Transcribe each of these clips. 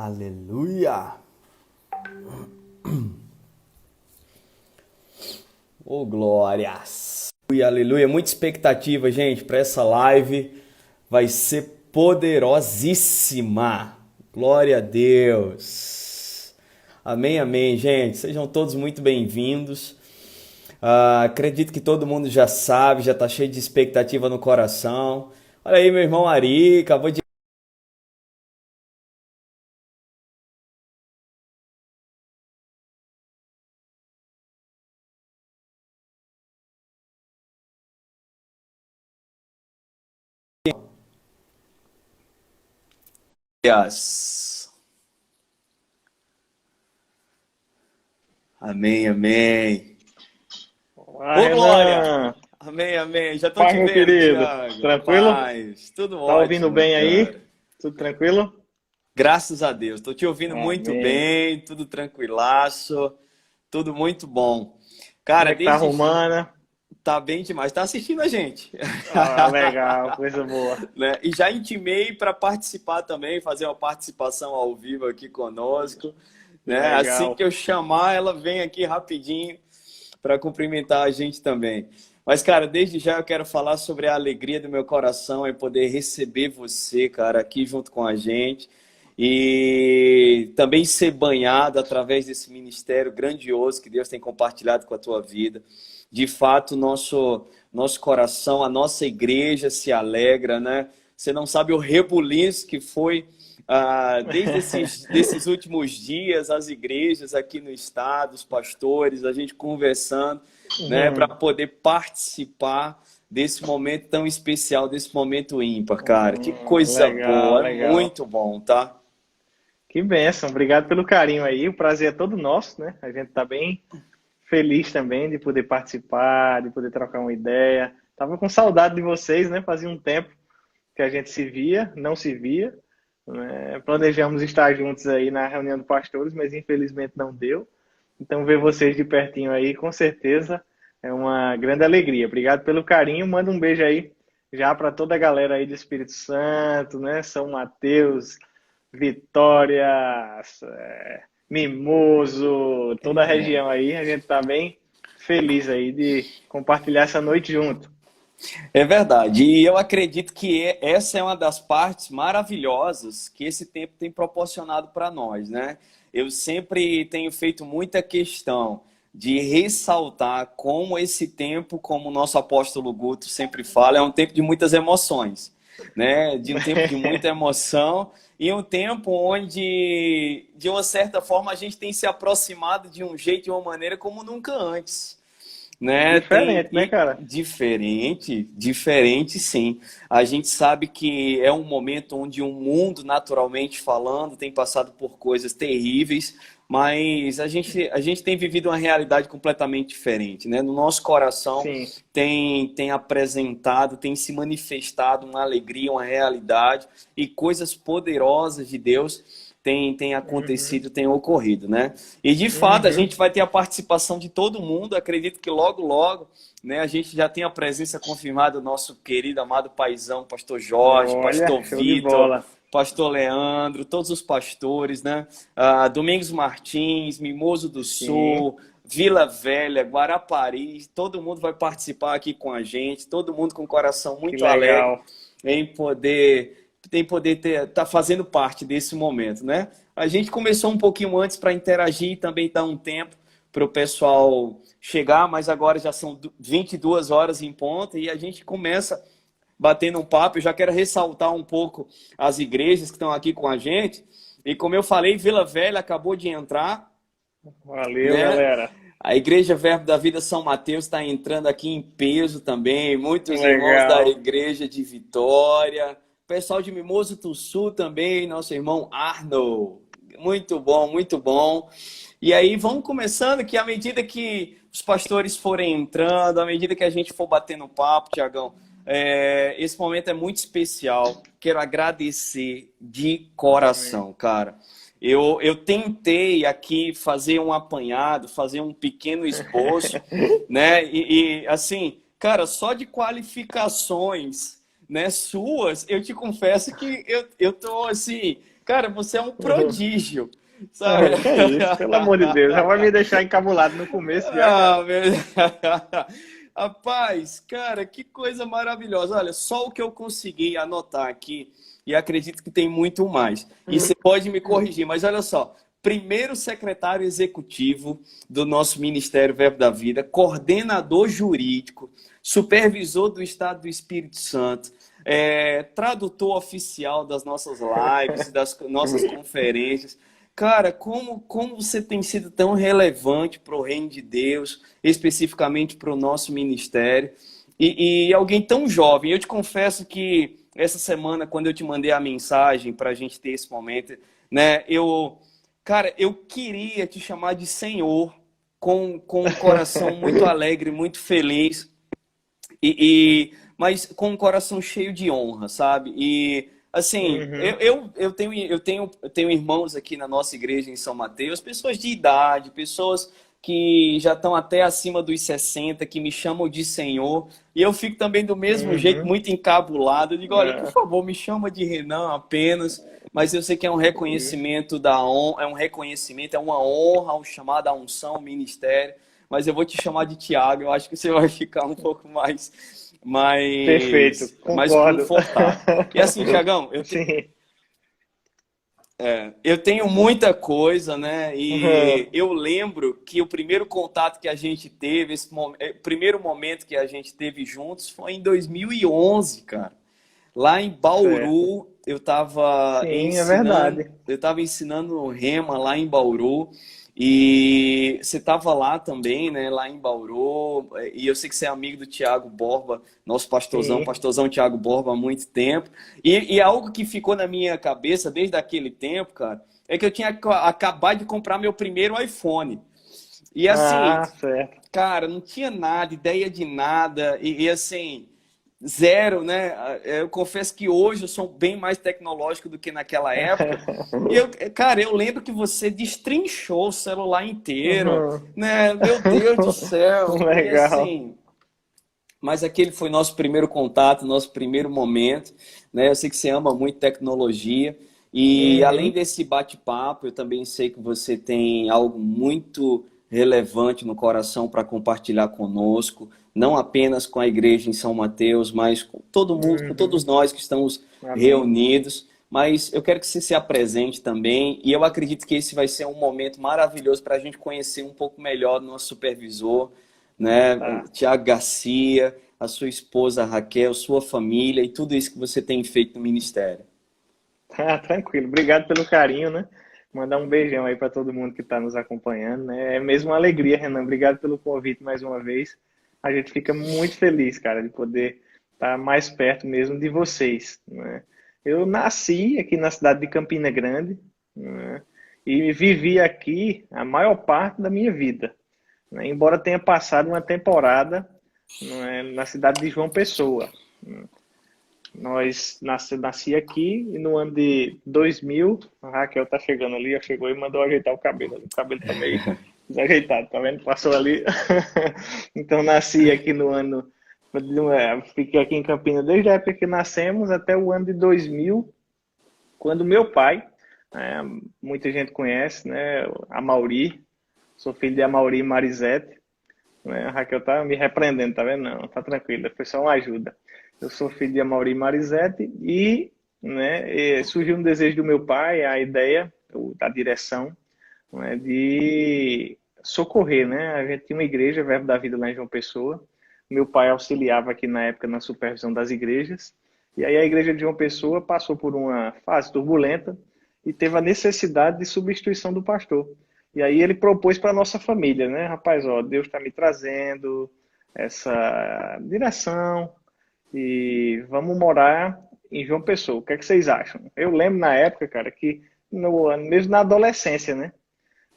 Aleluia! Oh, glórias! Aleluia, aleluia! Muita expectativa, gente, para essa live. Vai ser poderosíssima. Glória a Deus! Amém, amém, gente. Sejam todos muito bem-vindos. Acredito que todo mundo já sabe, já está cheio de expectativa no coração. Olha aí, meu irmão Ari, acabou de. Amém, amém. Olá, Ô, Glória! Renan. Amém, amém. Já tô Paz, te meu vendo, querido. Thiago. Tranquilo? Paz, tudo Tá ouvindo ótimo, bem aí? cara. Tudo tranquilo? Graças a Deus. Tô te ouvindo muito Amém. bem, tudo tranquilaço, tudo muito bom. Como Cara, é que tá desde arrumando? tá bem demais. Tá assistindo a gente, Ah, legal, coisa boa. né? E já intimei para participar também, fazer uma participação ao vivo aqui conosco, né? Assim Legal. que eu chamar, ela vem aqui rapidinho para cumprimentar a gente também. Mas, cara, desde já eu quero falar sobre a alegria do meu coração em poder receber você, cara, aqui junto com a gente e também ser banhado através desse ministério grandioso que Deus tem compartilhado com a tua vida. De fato, nosso coração, a nossa igreja se alegra, né? Você não sabe o rebuliço que foi desde desses últimos dias, as igrejas aqui no estado, os pastores, a gente conversando, né, para Uhum. poder participar desse momento tão especial, desse momento ímpar, cara. Que coisa Legal, boa, é legal. muito bom, tá? Que bênção. Obrigado pelo carinho aí. O prazer é todo nosso, né? A gente tá bem feliz também de poder participar, de poder trocar uma ideia. Tava com saudade de vocês, né? Fazia um tempo que a gente se via, não se via, né? Planejamos estar juntos aí na reunião de pastores, mas infelizmente não deu. Então, ver vocês de pertinho aí, com certeza, é uma grande alegria. Obrigado pelo carinho. Manda um beijo aí já para toda a galera aí do Espírito Santo, né? São Mateus, Vitória, Mimoso, toda a região aí. A gente tá bem feliz aí de compartilhar essa noite junto. É verdade. E eu acredito que essa é uma das partes maravilhosas que esse tempo tem proporcionado para nós, né? Eu sempre tenho feito muita questão de ressaltar como esse tempo, como o nosso apóstolo Guto sempre fala, é um tempo de muitas emoções, né? De um tempo de muita emoção e um tempo onde, de uma certa forma, a gente tem se aproximado de um jeito, de uma maneira como nunca antes, né? Tem Diferente, né, e cara? diferente, sim. A gente sabe que é um momento onde o mundo, naturalmente falando, tem passado por coisas terríveis, mas a gente tem vivido uma realidade completamente diferente, né? No nosso coração Sim. tem apresentado, tem se manifestado uma alegria, uma realidade e coisas poderosas de Deus tem Uhum. acontecido, tem ocorrido, né? E de fato a Uhum. gente vai ter a participação de todo mundo. Acredito que logo, logo, né, a gente já tem a presença confirmada do nosso querido, amado paizão, pastor Jorge, Olha, pastor show de Vitor, bola. pastor Leandro, todos os pastores, né? Domingos Martins, Mimoso do Sim, Sul, Vila Velha, Guarapari, todo mundo vai participar aqui com a gente, todo mundo com o coração que muito alegre legal. em poder tá fazendo parte desse momento, né? A gente começou um pouquinho antes para interagir e também dar um tempo para o pessoal chegar, mas agora já são 22 horas em ponto e a gente começa batendo um papo. Eu já quero ressaltar um pouco as igrejas que estão aqui com a gente. E como eu falei, Vila Velha acabou de entrar, Valeu, né? galera. A Igreja Verbo da Vida São Mateus está entrando aqui em peso também. Muitos irmãos da Legal. Igreja de Vitória. Pessoal de Mimoso do Sul também, nosso irmão Arnold. Muito bom, muito bom. E aí vamos começando que à medida que os pastores forem entrando, à medida que a gente for batendo papo, Tiagão, esse momento é muito especial. Quero agradecer de Amém. coração, cara. Eu tentei aqui fazer um apanhado, fazer um pequeno esboço, né? Assim, cara, só de qualificações, né, suas, eu te confesso que eu tô assim, Cara, você é um prodígio, sabe? Que é isso, pelo amor de Deus. Já vai me deixar encabulado no começo já, cara. Ah, meu... Rapaz, cara, que coisa maravilhosa. Olha, só o que eu consegui anotar aqui, e acredito que tem muito mais. E você pode me corrigir, mas olha só. Primeiro secretário executivo do nosso Ministério Verbo da Vida, coordenador jurídico, supervisor do Estado do Espírito Santo, tradutor oficial das nossas lives e das nossas conferências. Cara, como você tem sido tão relevante para o reino de Deus, especificamente para o nosso ministério, e alguém tão jovem. Eu te confesso que essa semana, quando eu te mandei a mensagem para a gente ter esse momento, né, cara, eu queria te chamar de Senhor, com um coração muito alegre, muito feliz, mas com um coração cheio de honra, sabe? E assim, eu tenho irmãos aqui na nossa igreja em São Mateus, pessoas de idade, pessoas que já estão até acima dos 60, que me chamam de Senhor, e eu fico também do mesmo jeito, muito encabulado. Eu digo, olha, por favor, me chama de Renan apenas, mas eu sei que é um reconhecimento da honra, é um reconhecimento, é uma honra, um chamado à unção, ao ministério, mas eu vou te chamar de Tiago, eu acho que você vai ficar um pouco Perfeito, mais concordo. confortável. E assim, Tiagão, eu tenho muita coisa, né? E eu lembro que o primeiro contato que a gente teve, primeiro momento que a gente teve juntos foi em 2011, cara. Lá em Bauru, Certo. eu estava Sim, é verdade. ensinando rema lá em Bauru. E você estava lá também, né? Lá em Bauru. E eu sei que você é amigo do Tiago Borba, nosso Sim. pastorzão Tiago Borba há muito tempo. E algo que ficou na minha cabeça desde aquele tempo, cara, é que eu tinha acabado de comprar meu primeiro iPhone. E assim, Ah, certo. cara, não tinha nada, ideia de nada. E assim, zero, né? Eu confesso que hoje eu sou bem mais tecnológico do que naquela época. E cara, eu lembro que você destrinchou o celular inteiro, né? Meu Deus do céu. E Legal. assim, mas aquele foi nosso primeiro contato, nosso primeiro momento, né? Eu sei que você ama muito tecnologia. E além Uhum. desse bate-papo, eu também sei que você tem algo muito relevante no coração para compartilhar conosco, não apenas com a igreja em São Mateus, mas com todo mundo, com todos Uhum. nós que estamos Amém. reunidos. Mas eu quero que você se apresente também, e eu acredito que esse vai ser um momento maravilhoso para a gente conhecer um pouco melhor o nosso supervisor, né? Tá. Tiago Garcia, a sua esposa Raquel, sua família e tudo isso que você tem feito no ministério. Ah, tranquilo. Obrigado pelo carinho, né? Mandar um beijão aí para todo mundo que está nos acompanhando, né? É mesmo uma alegria, Renan. Obrigado pelo convite mais uma vez. A gente fica muito feliz, cara, de poder estar mais perto mesmo de vocês, né? Eu nasci aqui na cidade de Campina Grande, né? E vivi aqui a maior parte da minha vida, né? Embora tenha passado uma temporada, né, na cidade de João Pessoa. Nasci aqui e no ano de 2000, a Raquel tá chegando ali, já chegou e mandou ajeitar o cabelo. O cabelo tá meio desajeitado, tá vendo? Passou ali. Então nasci aqui no ano, fiquei aqui em Campinas desde a época que nascemos até o ano de 2000, quando meu pai, muita gente conhece, né, Amauri, sou filho de Amauri e Marisete, né? A Raquel tá me repreendendo, tá vendo? Não, tá tranquila, foi só uma ajuda. Eu sou filho de Amaury e Marisete e, né, surgiu um desejo do meu pai, a ideia da direção, né, de socorrer, né? A gente tinha uma igreja, Verbo da Vida lá em João Pessoa. Meu pai auxiliava aqui na época na supervisão das igrejas. E aí a igreja de João Pessoa passou por uma fase turbulenta e teve a necessidade de substituição do pastor. E aí ele propôs para a nossa família, né? Rapaz, ó, Deus está me trazendo essa direção e vamos morar em João Pessoa. O que é que vocês acham? Eu lembro na época, cara, que mesmo na adolescência, né?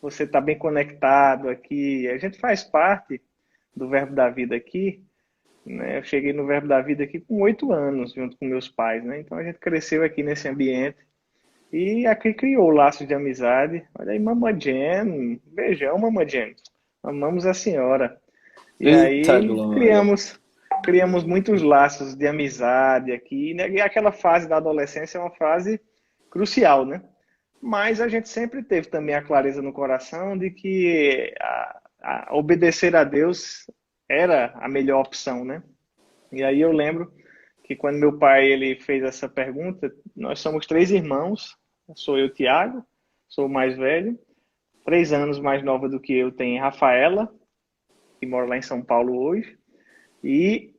Você está bem conectado aqui. A gente faz parte do Verbo da Vida aqui, né? Eu cheguei no Verbo da Vida aqui com 8 anos, junto com meus pais, né? Então a gente cresceu aqui nesse ambiente e aqui criou laços de amizade. Olha aí, Mama Jen, beijão, Mama Jen. Amamos a senhora. E Eita aí glória. criamos muitos laços de amizade aqui, né? E aquela fase da adolescência é uma fase crucial, né? mas a gente sempre teve também a clareza no coração de que obedecer a Deus era a melhor opção, né? E aí eu lembro que quando meu pai ele fez essa pergunta, nós somos três irmãos, sou eu, Tiago, sou o mais velho, 3 anos mais nova do que eu tem Rafaela, que mora lá em São Paulo hoje, e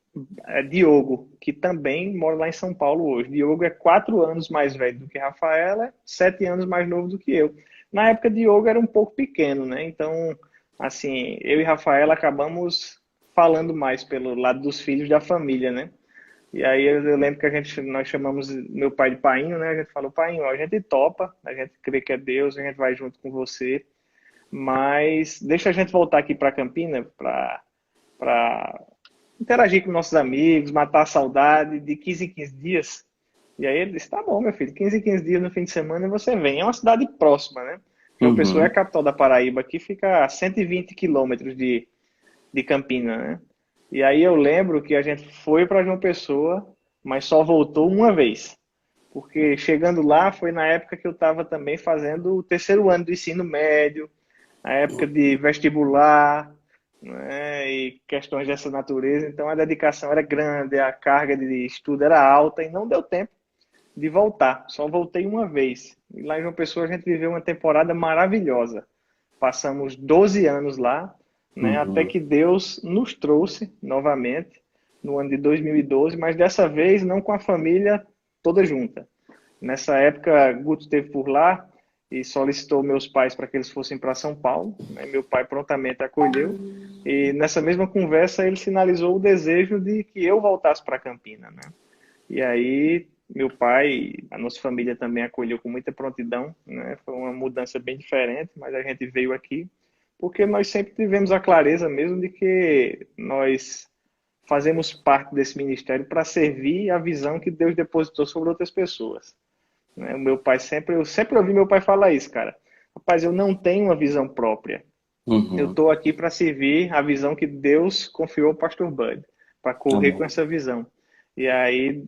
Diogo, que também mora lá em São Paulo hoje. Diogo é 4 anos mais velho do que Rafaela, 7 anos mais novo do que eu. Na época, Diogo era um pouco pequeno, né? Então, assim, eu e Rafaela acabamos falando mais pelo lado dos filhos da família, né? E aí eu lembro que nós chamamos meu pai de Painho, né? A gente falou, Painho, a gente topa, a gente crê que é Deus, a gente vai junto com você, mas deixa a gente voltar aqui para Campina para interagir com nossos amigos, matar a saudade de 15 em 15 dias. E aí ele disse, tá bom, meu filho, 15 em 15 dias no fim de semana você vem. É uma cidade próxima, né? João Pessoa é a Uhum. capital da Paraíba, aqui fica a 120 quilômetros de Campina, né? E aí eu lembro que a gente foi para João Pessoa, mas só voltou uma vez. Porque chegando lá foi na época que eu estava também fazendo o terceiro ano do ensino médio, a época de vestibular, né, e questões dessa natureza. Então a dedicação era grande, a carga de estudo era alta e não deu tempo de voltar. Só voltei uma vez. E lá em João Pessoa a gente viveu uma temporada maravilhosa. Passamos 12 anos lá, né, até Uhum. que Deus nos trouxe novamente no ano de 2012, mas dessa vez não com a família toda junta. Nessa época, Guto esteve por lá e solicitou meus pais para que eles fossem para São Paulo, né? Meu pai prontamente acolheu. E nessa mesma conversa, ele sinalizou o desejo de que eu voltasse para Campina, né? E aí, meu pai, a nossa família também acolheu com muita prontidão, né? Foi uma mudança bem diferente, mas a gente veio aqui porque nós sempre tivemos a clareza mesmo de que nós fazemos parte desse ministério para servir a visão que Deus depositou sobre outras pessoas, né? O meu pai eu sempre ouvi meu pai falar isso, cara. Rapaz, eu não tenho uma visão própria. Eu Uhum. estou aqui para servir a visão que Deus confiou ao pastor Bud, para correr com Amém. essa visão. E aí,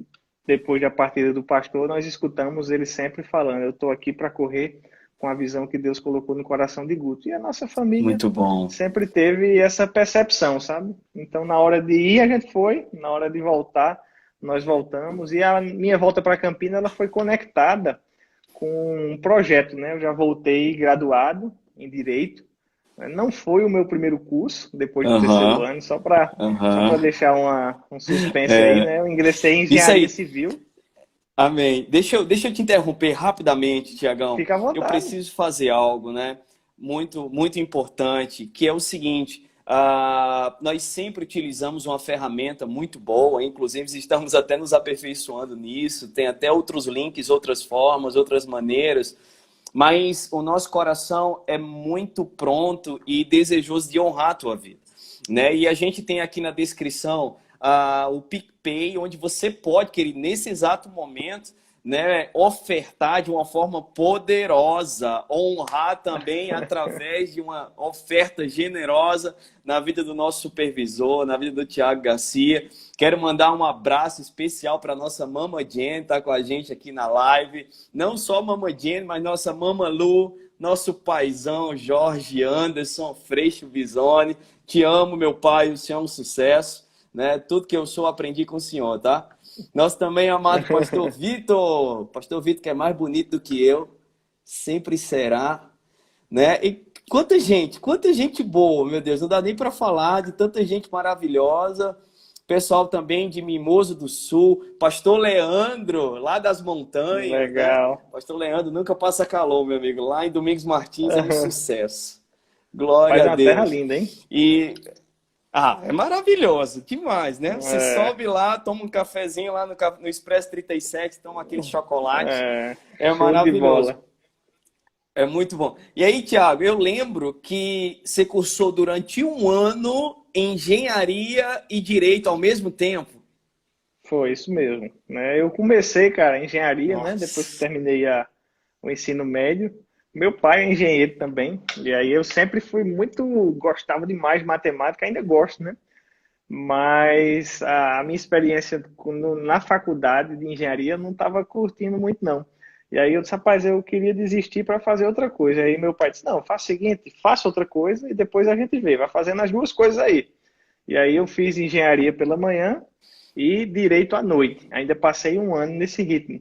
depois da partida do pastor, nós escutamos ele sempre falando: eu estou aqui para correr com a visão que Deus colocou no coração de Guto. E a nossa família Muito bom. sempre teve essa percepção, sabe? Então, na hora de ir, a gente foi, na hora de voltar, nós voltamos. E a minha volta para Campina ela foi conectada com um projeto, né? Eu já voltei graduado em Direito. Não foi o meu primeiro curso, depois do terceiro Aham. ano, só para Aham. deixar um suspense aí, É, né? Eu ingressei em isso Engenharia aí. Civil. Amém. Deixa eu te interromper rapidamente, Tiagão. Fica à Eu vontade. preciso fazer algo, né? Muito, muito importante, que é o seguinte: nós sempre utilizamos uma ferramenta muito boa, inclusive estamos até nos aperfeiçoando nisso. Tem até outros links, outras formas, outras maneiras. Mas o nosso coração é muito pronto e desejoso de honrar a tua vida, né? E a gente tem aqui na descrição o PicPay, onde você pode, querido, nesse exato momento, né, ofertar de uma forma poderosa, honrar também através de uma oferta generosa na vida do nosso supervisor, na vida do Tiago Garcia. Quero mandar um abraço especial para nossa Mama Jen, tá com a gente aqui na live. Não só Mama Jen, mas nossa Mama Lu, nosso paizão Jorge Anderson Freixo Bisoni. Te amo, meu pai, o senhor é um sucesso, né? Tudo que eu sou aprendi com o senhor, tá? Nosso também amado Pastor Vitor que é mais bonito do que eu, sempre será, né? E quanta gente boa, meu Deus, não dá nem para falar de tanta gente maravilhosa. Pessoal também de Mimoso do Sul, Pastor Leandro, lá das montanhas, né? Legal. Pastor Leandro nunca passa calor, meu amigo. Lá em Domingos Martins é um sucesso. Glória Faz a uma terra Deus. linda, hein? E é maravilhoso, demais, né? Você É, sobe lá, toma um cafezinho lá no Expresso 37, toma aquele chocolate. É show de maravilhoso. bola. É muito bom. E aí, Thiago, eu lembro que você cursou durante um ano engenharia e direito ao mesmo tempo. Foi isso mesmo, né? Eu comecei, cara, engenharia, né? Depois que Nossa. terminei o ensino médio. Meu pai é engenheiro também, e aí eu sempre fui gostava demais de matemática, ainda gosto, né? Mas a minha experiência na faculdade de engenharia não estava curtindo muito, não. E aí eu disse, rapaz, eu queria desistir para fazer outra coisa. Aí meu pai disse, não, faça o seguinte, faça outra coisa e depois a gente vê, vai fazendo as duas coisas aí. E aí eu fiz engenharia pela manhã e direito à noite. Ainda passei um ano nesse ritmo.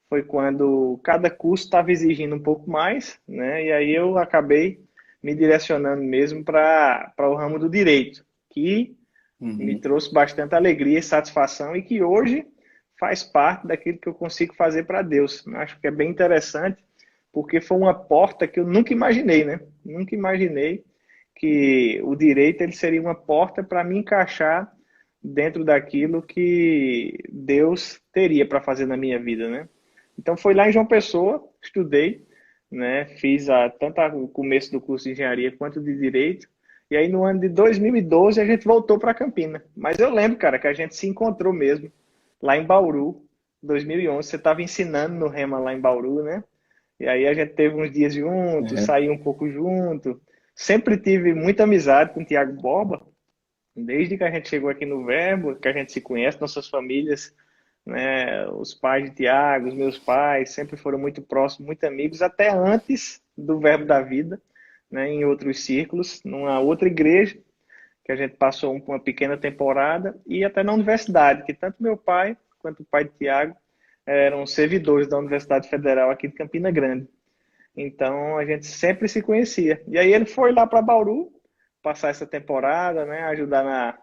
Foi quando cada curso estava exigindo um pouco mais, né? E aí eu acabei me direcionando mesmo para o ramo do direito, que me Uhum. trouxe bastante alegria e satisfação e que hoje faz parte daquilo que eu consigo fazer para Deus. Acho que é bem interessante, porque foi uma porta que eu nunca imaginei, né? Nunca imaginei que o direito ele seria uma porta para me encaixar dentro daquilo que Deus teria para fazer na minha vida, né? Então foi lá em João Pessoa, estudei, né? Fiz tanto o começo do curso de engenharia quanto de direito. E aí no ano de 2012 a gente voltou para Campina. Mas eu lembro, cara, que a gente se encontrou mesmo lá em Bauru, 2011. Você estava ensinando no Rema lá em Bauru, né? E aí a gente teve uns dias juntos, É. saiu um pouco junto. Sempre tive muita amizade com o Tiago Borba, desde que a gente chegou aqui no Verbo, que a gente se conhece, nossas famílias, né? Os pais de Tiago, os meus pais, sempre foram muito próximos, muito amigos, até antes do Verbo da Vida, né? Em outros círculos, numa outra igreja, que a gente passou uma pequena temporada, e até na universidade, que tanto meu pai quanto o pai de Tiago eram servidores da Universidade Federal aqui de Campina Grande. Então a gente sempre se conhecia. E aí ele foi lá para Bauru passar essa temporada, né? Ajudar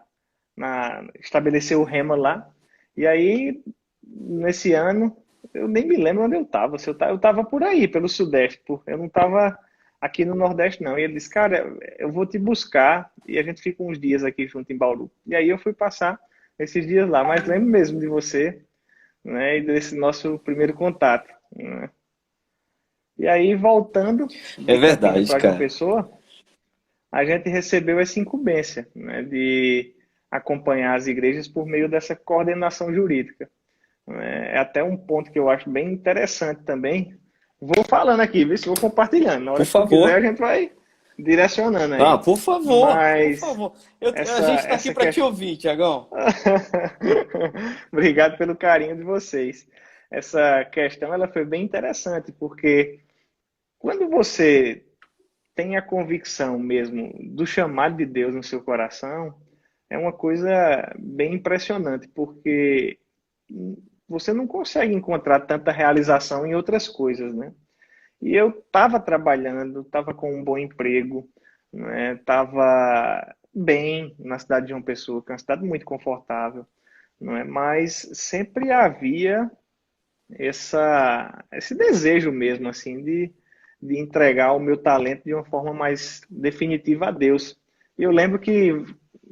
na estabelecer o Rema lá. E aí nesse ano eu nem me lembro onde eu estava. Eu estava por aí, pelo Sudeste, eu não estava aqui no Nordeste não. E ele disse, cara, eu vou te buscar e a gente fica uns dias aqui junto em Bauru. E aí eu fui passar esses dias lá. Mas lembro mesmo de você, né? E desse nosso primeiro contato, né? E aí, voltando É de Campina verdade, para João cara. Pessoa, a gente recebeu essa incumbência, né, de acompanhar as igrejas por meio dessa coordenação jurídica. É até um ponto que eu acho bem interessante também. Vou falando aqui, vê se vou compartilhando. Na Por hora que tu quiser, a favor. gente vai direcionando Ah, aí. por favor. Por Mas favor. A essa, gente está aqui essa para te questão. ouvir, Tiagão. Obrigado pelo carinho de vocês. Essa questão ela foi bem interessante, porque quando você tem a convicção mesmo do chamado de Deus no seu coração, é uma coisa bem impressionante, porque você não consegue encontrar tanta realização em outras coisas, né? E eu estava trabalhando, estava com um bom emprego, né? Estava bem na cidade de João Pessoa, que é uma cidade muito confortável, não é? Mas sempre havia esse desejo mesmo, assim, de entregar o meu talento de uma forma mais definitiva a Deus. E eu lembro que,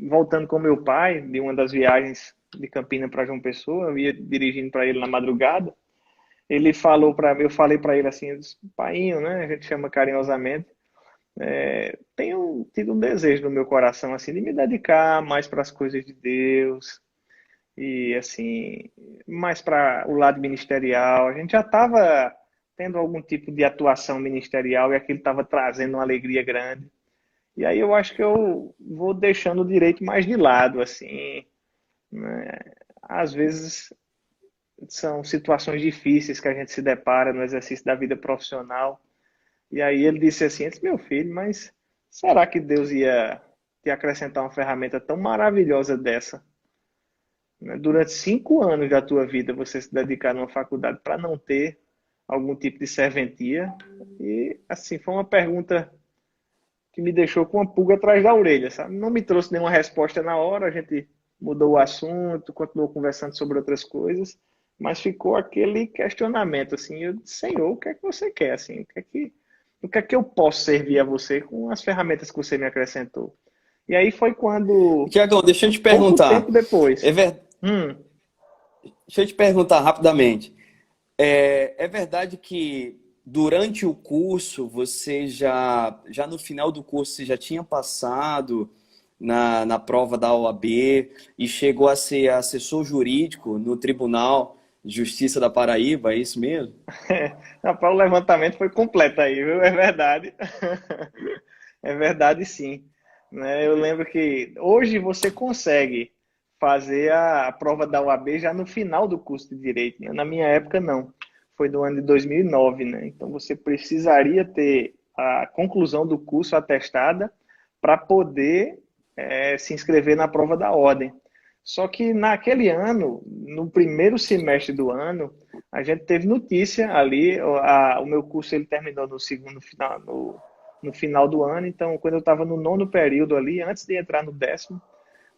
voltando com meu pai, de uma das viagens de Campina para João Pessoa, eu ia dirigindo para ele na madrugada, ele falou para mim, eu falei para ele assim, eu disse, painho, né, a gente chama carinhosamente, tenho tido um desejo no meu coração, assim, de me dedicar mais para as coisas de Deus, e assim, mais para o lado ministerial. A gente já estava tendo algum tipo de atuação ministerial e aquilo estava trazendo uma alegria grande. E aí eu acho que eu vou deixando o direito mais de lado, assim, né? Às vezes são situações difíceis que a gente se depara no exercício da vida profissional. E aí ele disse assim, meu filho, mas será que Deus ia te acrescentar uma ferramenta tão maravilhosa dessa, né? Durante 5 anos da tua vida você se dedicar numa faculdade para não ter algum tipo de serventia? E assim, foi uma pergunta que me deixou com uma pulga atrás da orelha, sabe? Não me trouxe nenhuma resposta na hora, a gente mudou o assunto, continuou conversando sobre outras coisas, mas ficou aquele questionamento assim, eu disse, Senhor, o que é que você quer assim? O que é que eu posso servir a você com as ferramentas que você me acrescentou? E aí foi quando, Tiagão, deixa eu te pouco perguntar. tempo depois, É ver... hum, Deixa eu te perguntar rapidamente. É verdade que durante o curso você já no final do curso você já tinha passado na prova da OAB e chegou a ser assessor jurídico no Tribunal de Justiça da Paraíba, é isso mesmo? Rapaz, o levantamento foi completo aí, viu? É verdade. É verdade, sim. Né? Eu lembro que hoje você consegue fazer a prova da UAB já no final do curso de Direito, né? Na minha época, não. foi do ano de 2009, né? Então você precisaria ter a conclusão do curso atestada para poder se inscrever na prova da ordem. Só que naquele ano, no primeiro semestre do ano, a gente teve notícia ali, o meu curso ele terminou no segundo final, no final do ano, então quando eu estava no nono período ali, antes de entrar no décimo,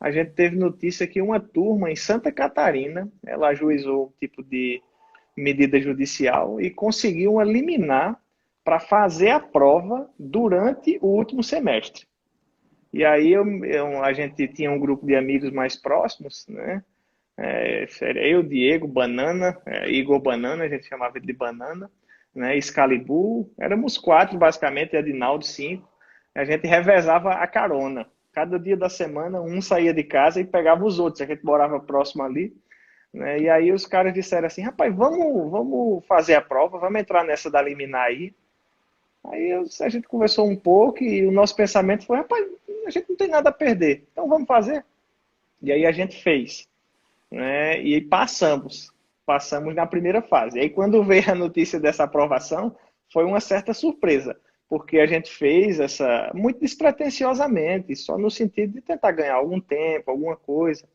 a gente teve notícia que uma turma em Santa Catarina, ela ajuizou um tipo de medida judicial e conseguiu uma liminar para fazer a prova durante o último semestre. E aí a gente tinha um grupo de amigos mais próximos, né? Eu, Diego, Banana, Igor Banana, a gente chamava ele de Banana, né? Excalibur, éramos 4 basicamente, e Adinaldo 5. A gente revezava a carona. Cada dia da semana, um saía de casa e pegava os outros. A gente morava próximo ali, né? E aí os caras disseram assim, rapaz, vamos fazer a prova, vamos entrar nessa da liminar aí. Aí a gente conversou um pouco e o nosso pensamento foi, rapaz, a gente não tem nada a perder, então vamos fazer. E aí a gente fez, né? E passamos na primeira fase. E aí quando veio a notícia dessa aprovação, foi uma certa surpresa, porque a gente fez essa muito despretensiosamente, só no sentido de tentar ganhar algum tempo, alguma coisa,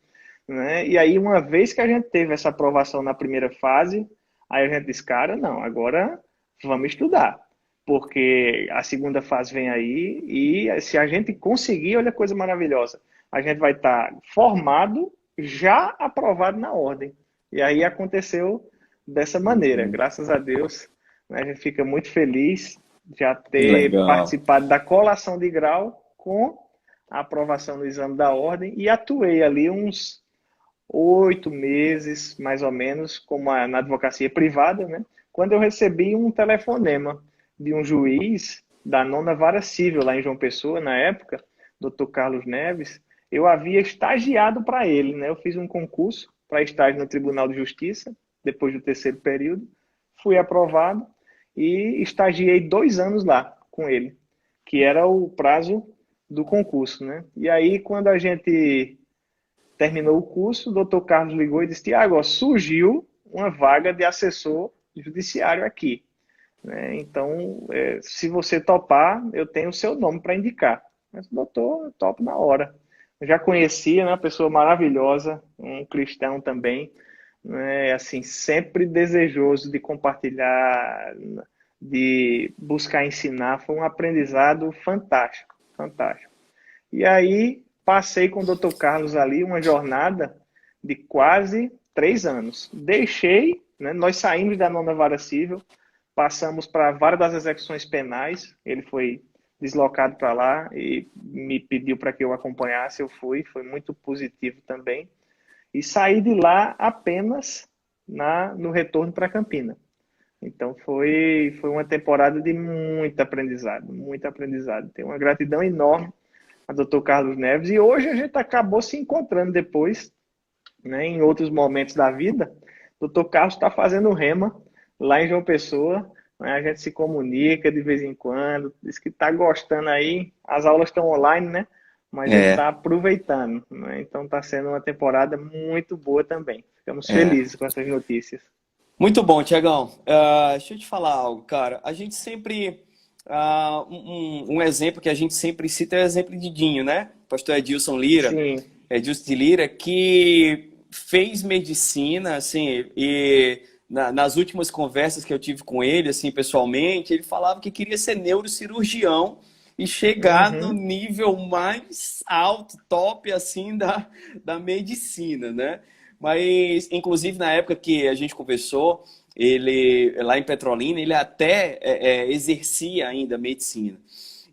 né? E aí uma vez que a gente teve essa aprovação na primeira fase, aí a gente disse, cara, não, agora vamos estudar. Porque a segunda fase vem aí e se a gente conseguir, olha que coisa maravilhosa, a gente vai estar formado, já aprovado na ordem. E aí aconteceu dessa maneira, graças a Deus, né, a gente fica muito feliz de já ter participado da colação de grau com a aprovação no exame da ordem e atuei ali uns 8 meses, mais ou menos, como na advocacia privada, né, quando eu recebi um telefonema de um juiz da 9ª Vara Civil, lá em João Pessoa, na época, Dr. Carlos Neves. Eu havia estagiado para ele, né? Eu fiz um concurso para estágio no Tribunal de Justiça, depois do 3º período, fui aprovado e estagiei 2 anos lá com ele, que era o prazo do concurso, né? E aí, quando a gente terminou o curso, o Dr. Carlos ligou e disse, Tiago, surgiu uma vaga de assessor judiciário aqui. Então, se você topar, eu tenho o seu nome para indicar. Mas, doutor, eu topo na hora. Eu já conhecia, né, uma pessoa maravilhosa, um cristão também, né, assim, sempre desejoso de compartilhar, de buscar ensinar. Foi um aprendizado fantástico, fantástico. E aí, passei com o doutor Carlos ali uma jornada de quase 3 anos. Deixei, né, nós saímos da 9ª Vara Civil, passamos para a Vara das Execuções Penais, ele foi deslocado para lá e me pediu para que eu acompanhasse, eu fui, foi muito positivo também. E saí de lá apenas no retorno para Campina. Então foi uma temporada de muito aprendizado, muito aprendizado. Tenho uma gratidão enorme a Dr. Carlos Neves e hoje a gente acabou se encontrando depois, né, em outros momentos da vida. O Dr. Carlos está fazendo rema lá em João Pessoa, né? A gente se comunica de vez em quando, diz que está gostando aí, as aulas estão online, né? Mas ele está aproveitando, né? Então está sendo uma temporada muito boa também. Ficamos felizes com essas notícias. Muito bom, Tiagão. Deixa eu te falar algo, cara. A gente sempre... um exemplo que a gente sempre cita é o exemplo de Dinho, né? Pastor Edilson Lira. Sim. Edilson de Lira, que fez medicina, assim, e... nas últimas conversas que eu tive com ele, assim, pessoalmente, ele falava que queria ser neurocirurgião e chegar no nível mais alto, top, assim, da medicina, né? Mas, inclusive, na época que a gente conversou, ele, lá em Petrolina, ele até exercia ainda medicina.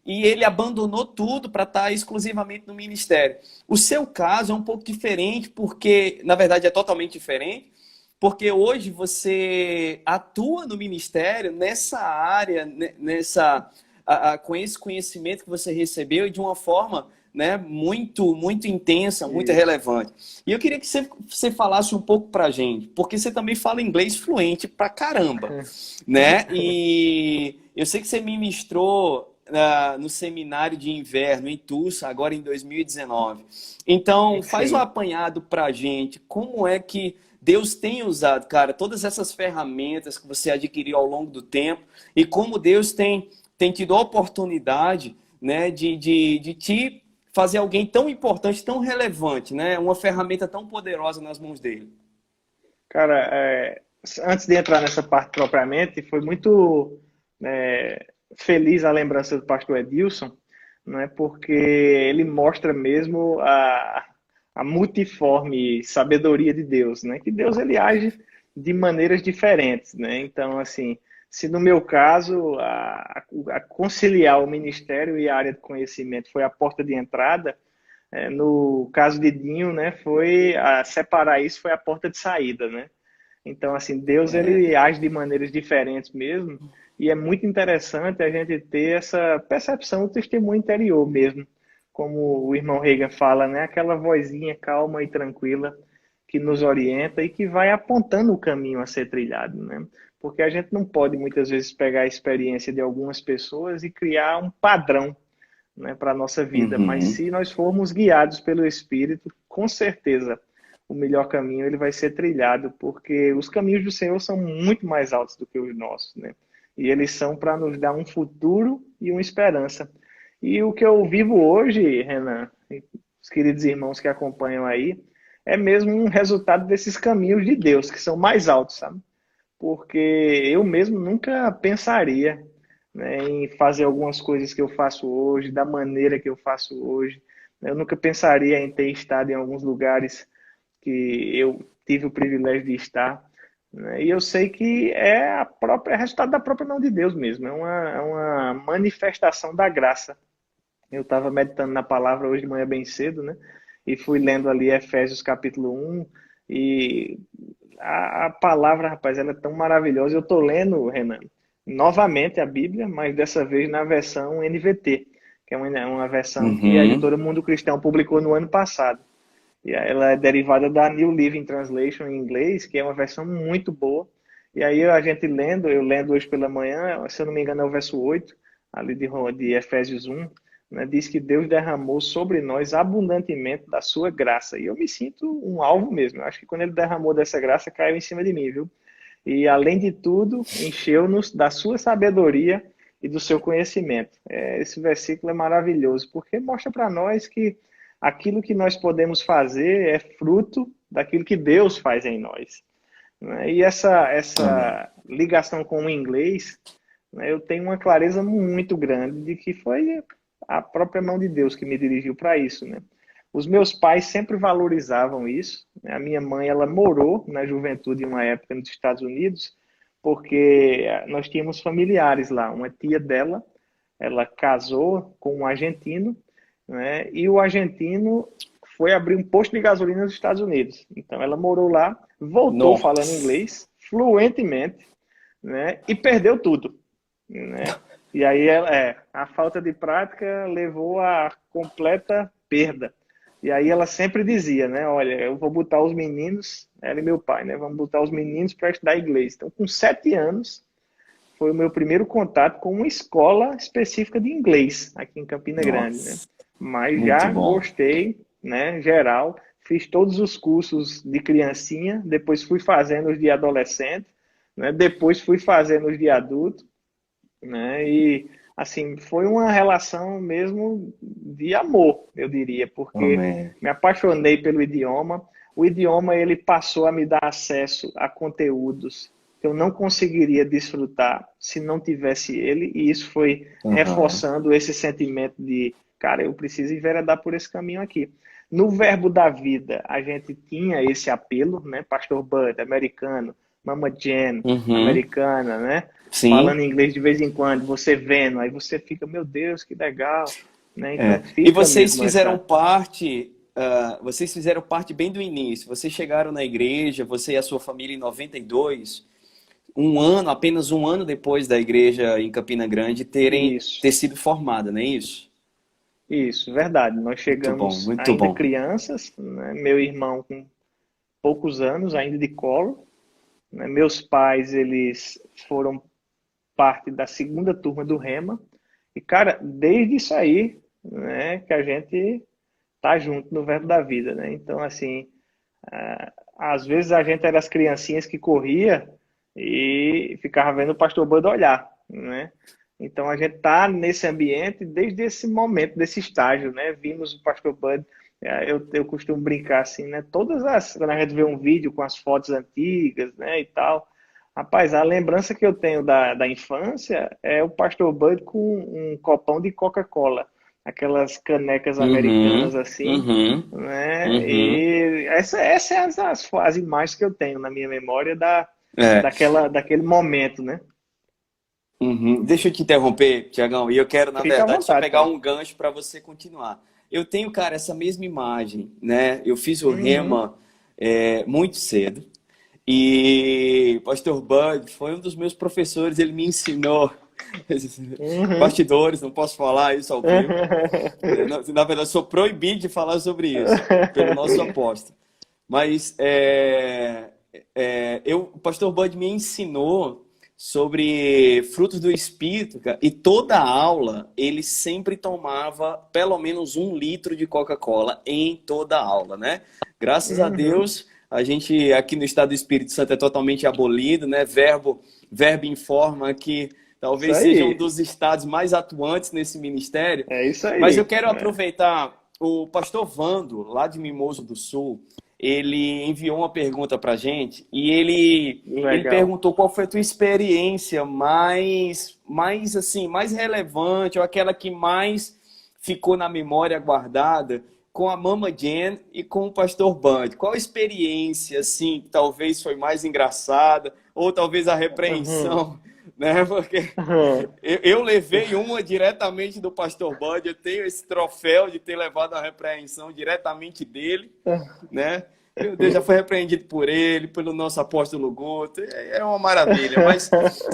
E ele abandonou tudo para estar exclusivamente no ministério. O seu caso é um pouco diferente, porque, na verdade, é totalmente diferente, porque hoje você atua no ministério nessa área, com esse conhecimento que você recebeu e de uma forma, né, muito, muito intensa, muito relevante. E eu queria que você falasse um pouco para a gente, porque você também fala inglês fluente pra caramba, né? E eu sei que você ministrou no seminário de inverno em Tulsa, agora em 2019. Então, faz um Sim. apanhado para a gente. Como é que Deus tem usado, cara, todas essas ferramentas que você adquiriu ao longo do tempo e como Deus tem tido a oportunidade, né, de te fazer alguém tão importante, tão relevante, né, uma ferramenta tão poderosa nas mãos dele. Cara, antes de entrar nessa parte propriamente, foi muito feliz a lembrança do pastor Edilson, né, porque ele mostra mesmo a multiforme sabedoria de Deus, né, que Deus ele age de maneiras diferentes, né, então assim, se no meu caso a conciliar o ministério e a área de conhecimento foi a porta de entrada, no caso de Dinho, né, foi separar isso foi a porta de saída, né? Então, assim, Deus ele age de maneiras diferentes mesmo, e é muito interessante a gente ter essa percepção, o testemunho interior mesmo, como o irmão Reagan fala, né? Aquela vozinha calma e tranquila que nos orienta e que vai apontando o caminho a ser trilhado, né? Porque a gente não pode muitas vezes pegar a experiência de algumas pessoas e criar um padrão, né, para a nossa vida, mas Uhum. se nós formos guiados pelo Espírito, com certeza o melhor caminho ele vai ser trilhado, porque os caminhos do Senhor são muito mais altos do que os nossos, né? E eles são para nos dar um futuro e uma esperança. E o que eu vivo hoje, Renan, os queridos irmãos que acompanham aí, é mesmo um resultado desses caminhos de Deus, que são mais altos, sabe? Porque eu mesmo nunca pensaria, né, em fazer algumas coisas que eu faço hoje, da maneira que eu faço hoje. Eu nunca pensaria em ter estado em alguns lugares que eu tive o privilégio de estar, né? E eu sei que é resultado da própria mão de Deus mesmo, é uma manifestação da graça. Eu estava meditando na palavra hoje de manhã bem cedo, né? E fui lendo ali Efésios capítulo 1, e a palavra, rapaz, ela é tão maravilhosa. Eu estou lendo, Renan, novamente a Bíblia, mas dessa vez na versão NVT, que é uma versão que a Uhum. editora Mundo Cristão publicou no ano passado. E ela é derivada da New Living Translation em inglês, que é uma versão muito boa. E aí a gente lendo, eu lendo hoje pela manhã, se eu não me engano é o verso 8 ali de Efésios 1, né, diz que Deus derramou sobre nós abundantemente da sua graça. E eu me sinto um alvo mesmo. Eu acho que quando ele derramou dessa graça, caiu em cima de mim, viu? E além de tudo, encheu-nos da sua sabedoria e do seu conhecimento. Esse versículo é maravilhoso, porque mostra para nós que aquilo que nós podemos fazer é fruto daquilo que Deus faz em nós, né? E Amém. essa ligação com o inglês, né, eu tenho uma clareza muito grande de que foi a própria mão de Deus que me dirigiu para isso, né? Os meus pais sempre valorizavam isso, né? A minha mãe, ela morou na juventude em uma época nos Estados Unidos, porque nós tínhamos familiares lá. Uma tia dela, ela casou com um argentino, né? E o argentino foi abrir um posto de gasolina nos Estados Unidos. Então ela morou lá, voltou falando Nossa. inglês fluentemente, né? E perdeu tudo, né? E aí a falta de prática levou à completa perda. E aí ela sempre dizia, né? Olha, eu vou botar os meninos, ela e meu pai, né? Vamos botar os meninos para estudar inglês. Então, com 7 anos, foi o meu primeiro contato com uma escola específica de inglês aqui em Campina Grande, né? Nossa. Mas Muito já bom. gostei, né? Geral, fiz todos os cursos de criancinha, depois fui fazendo os de adolescente, né? Depois fui fazendo os de adulto, né? E assim, foi uma relação mesmo de amor, eu diria, porque Amém. me apaixonei pelo idioma. O idioma ele passou a me dar acesso a conteúdos que eu não conseguiria desfrutar se não tivesse ele, e isso foi Aham. reforçando esse sentimento de, cara, eu preciso enveredar por esse caminho aqui. No Verbo da Vida, a gente tinha esse apelo, né? Pastor Bud, americano, Mama Jen, Uhum. americana, né? Sim. Falando inglês de vez em quando, você vendo, aí você fica, meu Deus, que legal, né? Então É. E fica vocês mesmo fizeram essa. parte, vocês fizeram parte bem do início. Vocês chegaram na igreja, você e a sua família em 92, um ano, apenas um ano depois da igreja em Campina Grande Isso, ter sido formada, não é isso? isso, verdade. Nós Muito bom, chegamos muito ainda bom. crianças, né? Meu irmão com poucos anos, ainda de colo, né? Meus pais, eles foram parte da segunda turma do Rema, E, cara, desde isso aí, né, que a gente tá junto no Verbo da Vida, né? Então, assim, às vezes a gente era as criancinhas que corria e ficava vendo o pastor Bud olhar, né? Então a gente tá nesse ambiente desde esse momento, desse estágio, né? Vimos o pastor Bud, eu costumo brincar assim, né? Quando a gente vê um vídeo com as fotos antigas, né, e tal, rapaz, a lembrança que eu tenho da infância é o pastor Bud com um copão de Coca-Cola, aquelas canecas americanas Uhum, assim, uhum, né? uhum. E essa é as imagens que eu tenho na minha memória É. daquele momento, né? Uhum. Deixa eu te interromper, Tiagão, e eu quero, na Fica à verdade, já vontade, pegar cara. um gancho para você continuar. Eu tenho, cara, essa mesma imagem, né? Eu fiz o Uhum, Rema muito cedo e o Pastor Bud foi um dos meus professores, ele me ensinou uhum. bastidores, não posso falar isso ao vivo. Na verdade, sou proibido de falar sobre isso pelo nosso apóstolo. Mas o pastor Bud me ensinou sobre frutos do Espírito, cara, e toda aula ele sempre tomava pelo menos 1 litro de Coca-Cola em toda a aula, né? Graças a Uhum. Deus, a gente aqui no estado do Espírito Santo é totalmente abolido, né? Verbo informa que Isso talvez seja um aí. dos estados mais atuantes nesse ministério. É isso Mas eu aí. quero É. aproveitar o pastor Vando, lá de Mimoso do Sul, ele enviou uma pergunta para a gente e ele Legal. perguntou qual foi a tua experiência mais assim, mais relevante, ou aquela que mais ficou na memória guardada com a Mama Jen e com o Pastor Band. Qual a experiência, assim, que talvez foi mais engraçada, ou talvez a Uhum. repreensão, né? Porque Uhum. eu levei uma diretamente do Pastor Bud, eu tenho esse troféu de ter levado a repreensão diretamente dele, né? Meu Deus, já foi repreendido por ele, pelo nosso apóstolo Guto, é uma maravilha. Mas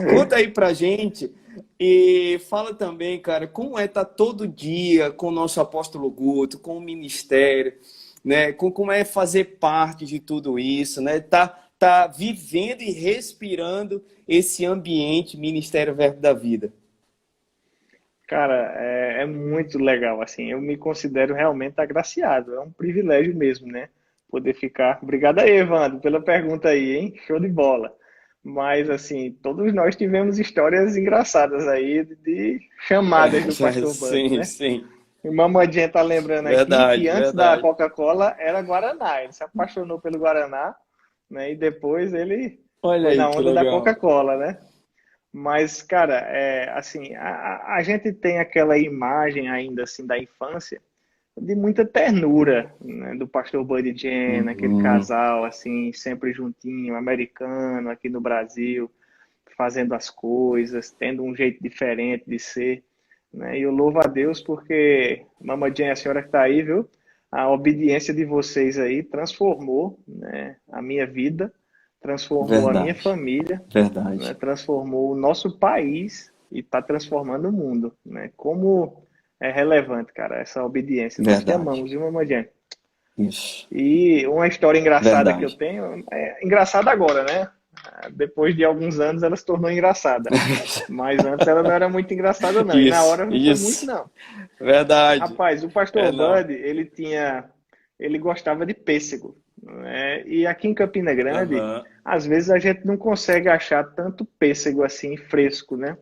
conta aí pra gente e fala também, cara, como é estar todo dia com o nosso apóstolo Guto, com o ministério, né? Como é fazer parte de tudo isso, né? Tá vivendo e respirando esse ambiente Ministério Verbo da Vida. Cara, é muito legal, assim, eu me considero realmente agraciado, é um privilégio mesmo, né? Poder ficar. Obrigado aí, Evandro, pela pergunta aí, hein? Show de bola. Mas, assim, todos nós tivemos histórias engraçadas aí de chamadas do Pastor Bud, Sim, né? sim. E Mamadinha tá lembrando aqui que Verdade, antes da verdade. Coca-Cola era Guaraná, ele se apaixonou pelo Guaraná, né? E depois ele Olha foi aí na que onda da legal. Coca-Cola, né? Mas, cara, assim, a gente tem aquela imagem ainda assim da infância de muita ternura, né, do pastor Buddy e Jen, aquele Uhum, casal assim, sempre juntinho, americano aqui no Brasil, fazendo as coisas, tendo um jeito diferente de ser, né? E eu louvo a Deus porque, Mama Jen, a senhora que está aí, viu? A obediência de vocês aí transformou, né, a minha vida, transformou a minha verdade, família, né, verdade. transformou o nosso país e está transformando o mundo, né? Como é relevante, cara, essa obediência. Nós te Verdade. amamos, viu, Mamãe Jane? Isso. E uma história engraçada que eu Verdade. tenho, é engraçada agora, né? Depois de alguns anos ela se tornou engraçada. Mas antes ela não era muito engraçada, não. E na Isso, hora não foi muito, isso. não. Verdade. Rapaz, o pastor É, não. Bud, ele gostava de pêssego, né? E aqui em Campina Grande, Aham, às vezes a gente não consegue achar tanto pêssego assim fresco, né?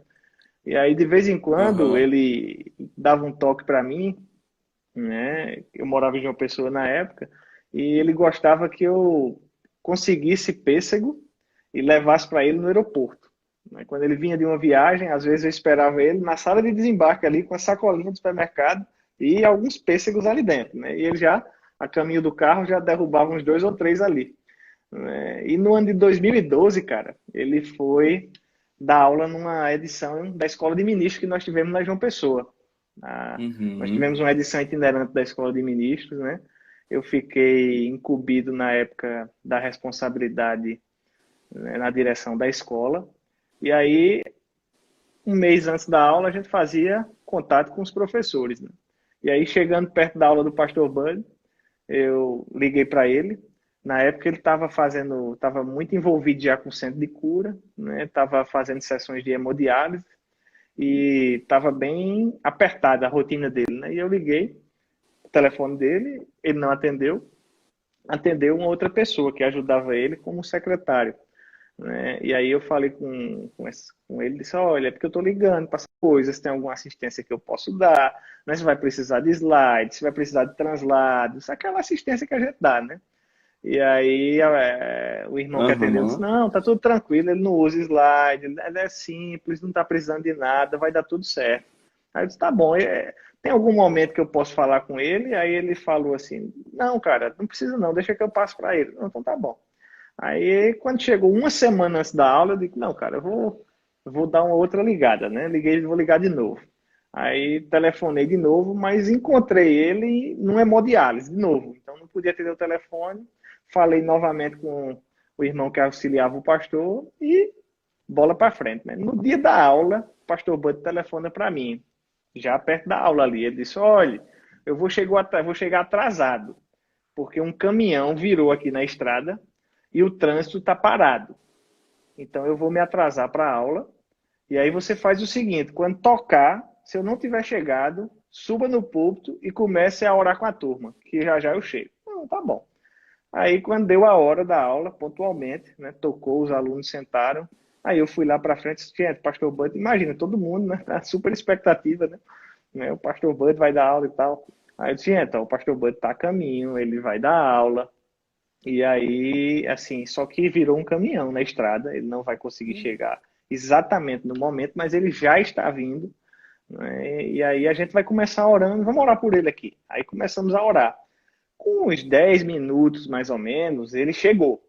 E aí de vez em quando aham. ele dava um toque para mim, né? Eu morava em João Pessoa na época, e ele gostava que eu conseguisse pêssego e levasse para ele no aeroporto, né? Quando ele vinha de uma viagem, às vezes eu esperava ele na sala de desembarque ali com a sacolinha do supermercado e alguns pêssegos ali dentro, né? E ele já, a caminho do carro, já derrubava uns dois ou três ali, né? E no ano de 2012, cara, ele foi dar aula numa edição da Escola de Ministros que nós tivemos na João Pessoa. Nós tivemos Uhum. uma edição itinerante da Escola de Ministros, né? Eu fiquei incumbido na época da responsabilidade, né, na direção da escola. E aí, um mês antes da aula, a gente fazia contato com os professores, né? E aí, chegando perto da aula do pastor Bud, eu liguei para ele. Na época ele estava muito envolvido já com o centro de cura, né? Estava fazendo sessões de hemodiálise. e estava bem apertada a rotina dele, né? E eu liguei o telefone dele, ele não atendeu, atendeu uma outra pessoa que ajudava ele como secretário, né? E aí eu falei com ele, disse, olha, é porque eu estou ligando para essas coisas, tem alguma assistência que eu posso dar, né? Você vai precisar de slides, você vai precisar de translados, aquela assistência que a gente dá, né? E aí o irmão que atendeu disse, Aham. não, tá tudo tranquilo, ele não usa slide, ele é simples, não tá precisando de nada, vai dar tudo certo. Aí eu disse, tá bom, tem algum momento que eu posso falar com ele? Aí ele falou assim, não, cara, não precisa não, deixa que eu passo para ele. Não, então tá bom. Aí quando chegou uma semana antes da aula, eu disse, não, cara, eu vou dar uma outra ligada, né? Liguei, vou ligar de novo. Aí telefonei de novo, mas encontrei ele numa hemodiálise de novo. Então não podia atender o telefone. Falei novamente com o irmão que auxiliava o pastor e bola para frente, né? No dia da aula, o pastor Bud telefona para mim, já perto da aula ali. Ele disse: olha, vou chegar atrasado, porque um caminhão virou aqui na estrada e o trânsito está parado. Então eu vou me atrasar para a aula. E aí você faz o seguinte: quando tocar, se eu não tiver chegado, suba no púlpito e comece a orar com a turma, que já já eu chego. Não, tá bom. Aí, quando deu a hora da aula, pontualmente, né, tocou, os alunos sentaram. Aí eu fui lá para frente e disse, gente, pastor Bud, imagina, todo mundo, né, tá super expectativa, né, o pastor Bud vai dar aula e tal. Aí eu disse, gente, o pastor Bud tá a caminho, ele vai dar aula. E aí, assim, só que virou um caminhão na estrada, ele não vai conseguir chegar exatamente no momento, mas ele já está vindo, né, e aí a gente vai começar orando, vamos orar por ele aqui. Aí começamos a orar. Com uns 10 minutos, mais ou menos, ele chegou,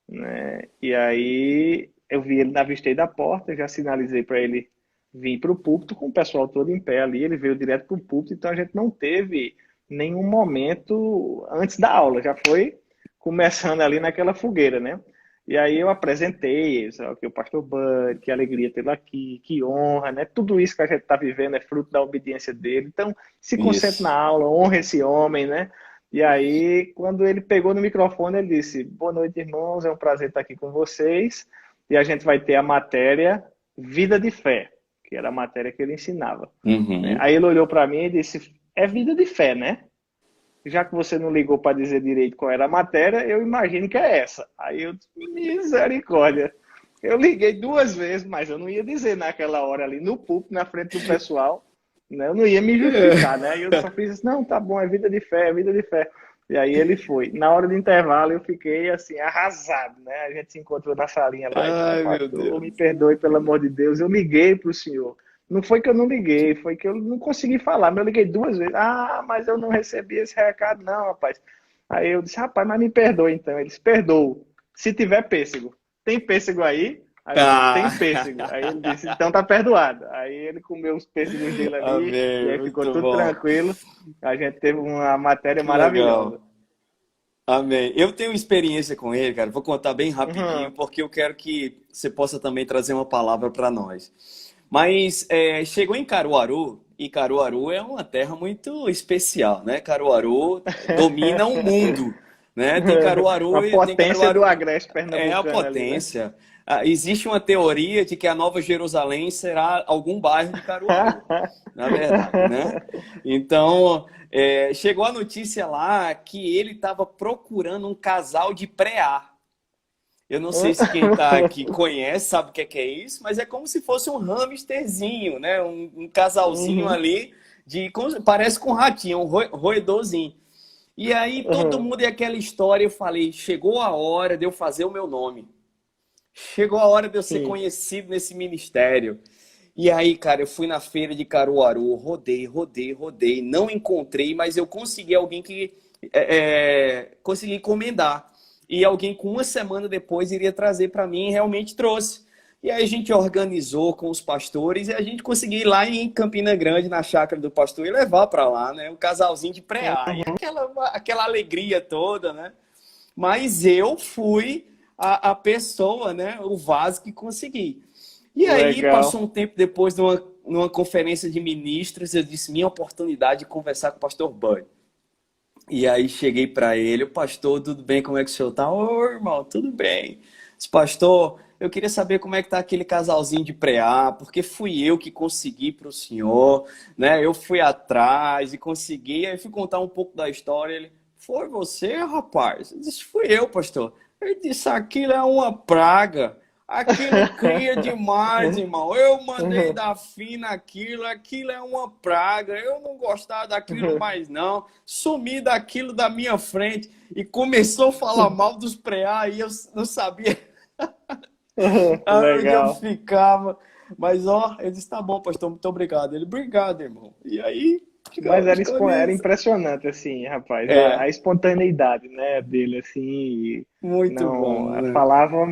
né? E aí eu vi ele na avistei da porta, já sinalizei para ele vir para o púlpito com o pessoal todo em pé ali, ele veio direto para o púlpito, então a gente não teve nenhum momento antes da aula, já foi começando ali naquela fogueira, né? E aí eu apresentei, que o pastor Bud, que alegria tê-lo aqui, que honra, né? Tudo isso que a gente está vivendo é fruto da obediência dele. Então, se concentre na Isso. aula, honra esse homem, né? E aí, quando ele pegou no microfone, ele disse: boa noite, irmãos, é um prazer estar aqui com vocês. E a gente vai ter a matéria Vida de Fé, que era a matéria que ele ensinava, né? Uhum. Aí ele olhou para mim e disse: é vida de fé, né? Já que você não ligou para dizer direito qual era a matéria, eu imagino que é essa. Aí eu disse: misericórdia. Eu liguei 2 vezes, mas eu não ia dizer naquela hora ali no púlpito, na frente do pessoal, né? Eu não ia me justificar, né? Aí eu só fiz isso, não, tá bom, é vida de fé, é vida de fé. E aí ele foi. Na hora do intervalo eu fiquei assim, arrasado, né? A gente se encontrou na salinha lá e disse, Ai, meu pastor, me Deus. perdoe, pelo amor de Deus, eu liguei para o senhor. Não foi que eu não liguei, foi que eu não consegui falar, mas eu liguei 2 vezes. Ah, mas eu não recebi esse recado, não, rapaz. Aí eu disse, rapaz, mas me perdoe então. Ele disse, perdoo. Se tiver pêssego. Tem pêssego aí? Aí eu disse, tem pêssego. Aí ele Ah. disse, então tá perdoado. Aí ele comeu os pêssegos dele ali, e Amém, aí ficou muito tudo bom. tranquilo. A gente teve uma matéria Que maravilhosa. legal. Amém. Eu tenho experiência com ele, cara. Vou contar bem rapidinho, Uhum. porque eu quero que você possa também trazer uma palavra para nós. Mas chegou em Caruaru, e Caruaru é uma terra muito especial, né? Caruaru domina o mundo, né? Tem A Caruaru e tem potência do Caruaru, agreste é a pernambucano ali, né? potência. Ah, existe uma teoria de que a Nova Jerusalém será algum bairro de Caruaru, na verdade, né? Então, chegou a notícia lá que ele estava procurando um casal de pré-ar. Eu não sei se quem está aqui conhece, sabe o que é isso, mas é como se fosse um hamsterzinho, né? Um casalzinho Uhum, ali, parece com um ratinho, um roedorzinho. E aí todo uhum. mundo é aquela história, eu falei, chegou a hora de eu fazer o meu nome. Chegou a hora de eu ser Sim. conhecido nesse ministério. E aí, cara, eu fui na feira de Caruaru, rodei, rodei, rodei, não encontrei, mas eu consegui alguém que consegui encomendar. E alguém com uma semana depois iria trazer para mim e realmente trouxe. E aí a gente organizou com os pastores e a gente conseguiu ir lá em Campina Grande, na chácara do pastor, e levar para lá, né? Um casalzinho de pré-ar. E aquela alegria toda, né? Mas eu fui a pessoa, né? O vaso que consegui. E aí, passou Legal. um tempo depois, numa conferência de ministros, eu disse, minha oportunidade de conversar com o pastor Bud. E aí cheguei para ele, o pastor, tudo bem, como é que o senhor tá? Ô, irmão, tudo bem. Disse, pastor, eu queria saber como é que tá aquele casalzinho de pré-A, porque fui eu que consegui para o senhor, né? Eu fui atrás e consegui. Aí fui contar um pouco da história. Ele, foi você, rapaz? Eu disse, fui eu, pastor. Ele disse, aquilo é uma praga. Aquilo cria demais, irmão. Eu mandei dar fim naquilo, aquilo é uma praga. Eu não gostava daquilo mais, não. Sumi daquilo da minha frente e começou a falar mal dos preá e eu não sabia onde eu Legal. ficava. Mas, ó, ele disse, tá bom, pastor, muito obrigado. Ele, obrigado, irmão. E aí, Mas ficou era nisso. impressionante, assim, rapaz, a É, espontaneidade, né, dele, assim, e muito bom, não, né?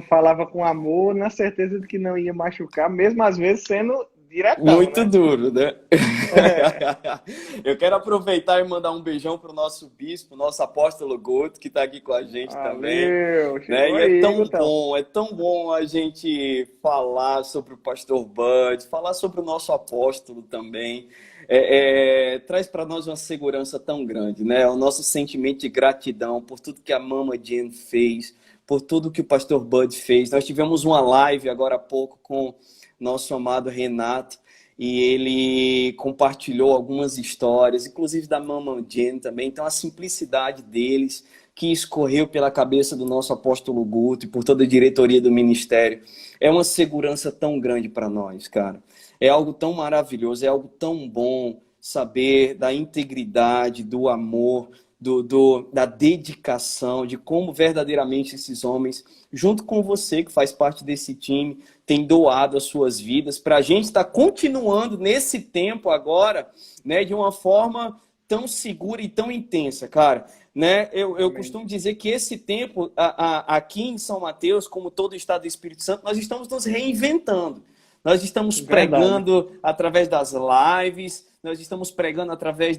falava com amor, na certeza de que não ia machucar, mesmo às vezes sendo diretão, Muito né? duro, né? É. Eu quero aproveitar e mandar um beijão para o nosso bispo, nosso apóstolo Guto, que está aqui com a gente também, Valeu, né? chegou E aí, Gutão. é tão bom a gente falar sobre o pastor Bud, falar sobre o nosso apóstolo também. Traz para nós uma segurança tão grande, né? O nosso sentimento de gratidão por tudo que a Mama Jane fez, por tudo que o pastor Bud fez. Nós tivemos uma live agora há pouco com nosso amado Renato, e ele compartilhou algumas histórias, inclusive da Mama Jane também. Então, a simplicidade deles, que escorreu pela cabeça do nosso apóstolo Guto e por toda a diretoria do ministério, é uma segurança tão grande para nós, cara. É algo tão maravilhoso, é algo tão bom saber da integridade, do amor, da dedicação, de como verdadeiramente esses homens, junto com você que faz parte desse time, têm doado as suas vidas para a gente estar continuando nesse tempo agora, né, de uma forma tão segura e tão intensa, cara. Né? Eu Amém. costumo dizer que esse tempo, aqui em São Mateus, como todo o estado do Espírito Santo, nós estamos nos reinventando. Nós estamos Verdade. pregando através das lives, nós estamos pregando através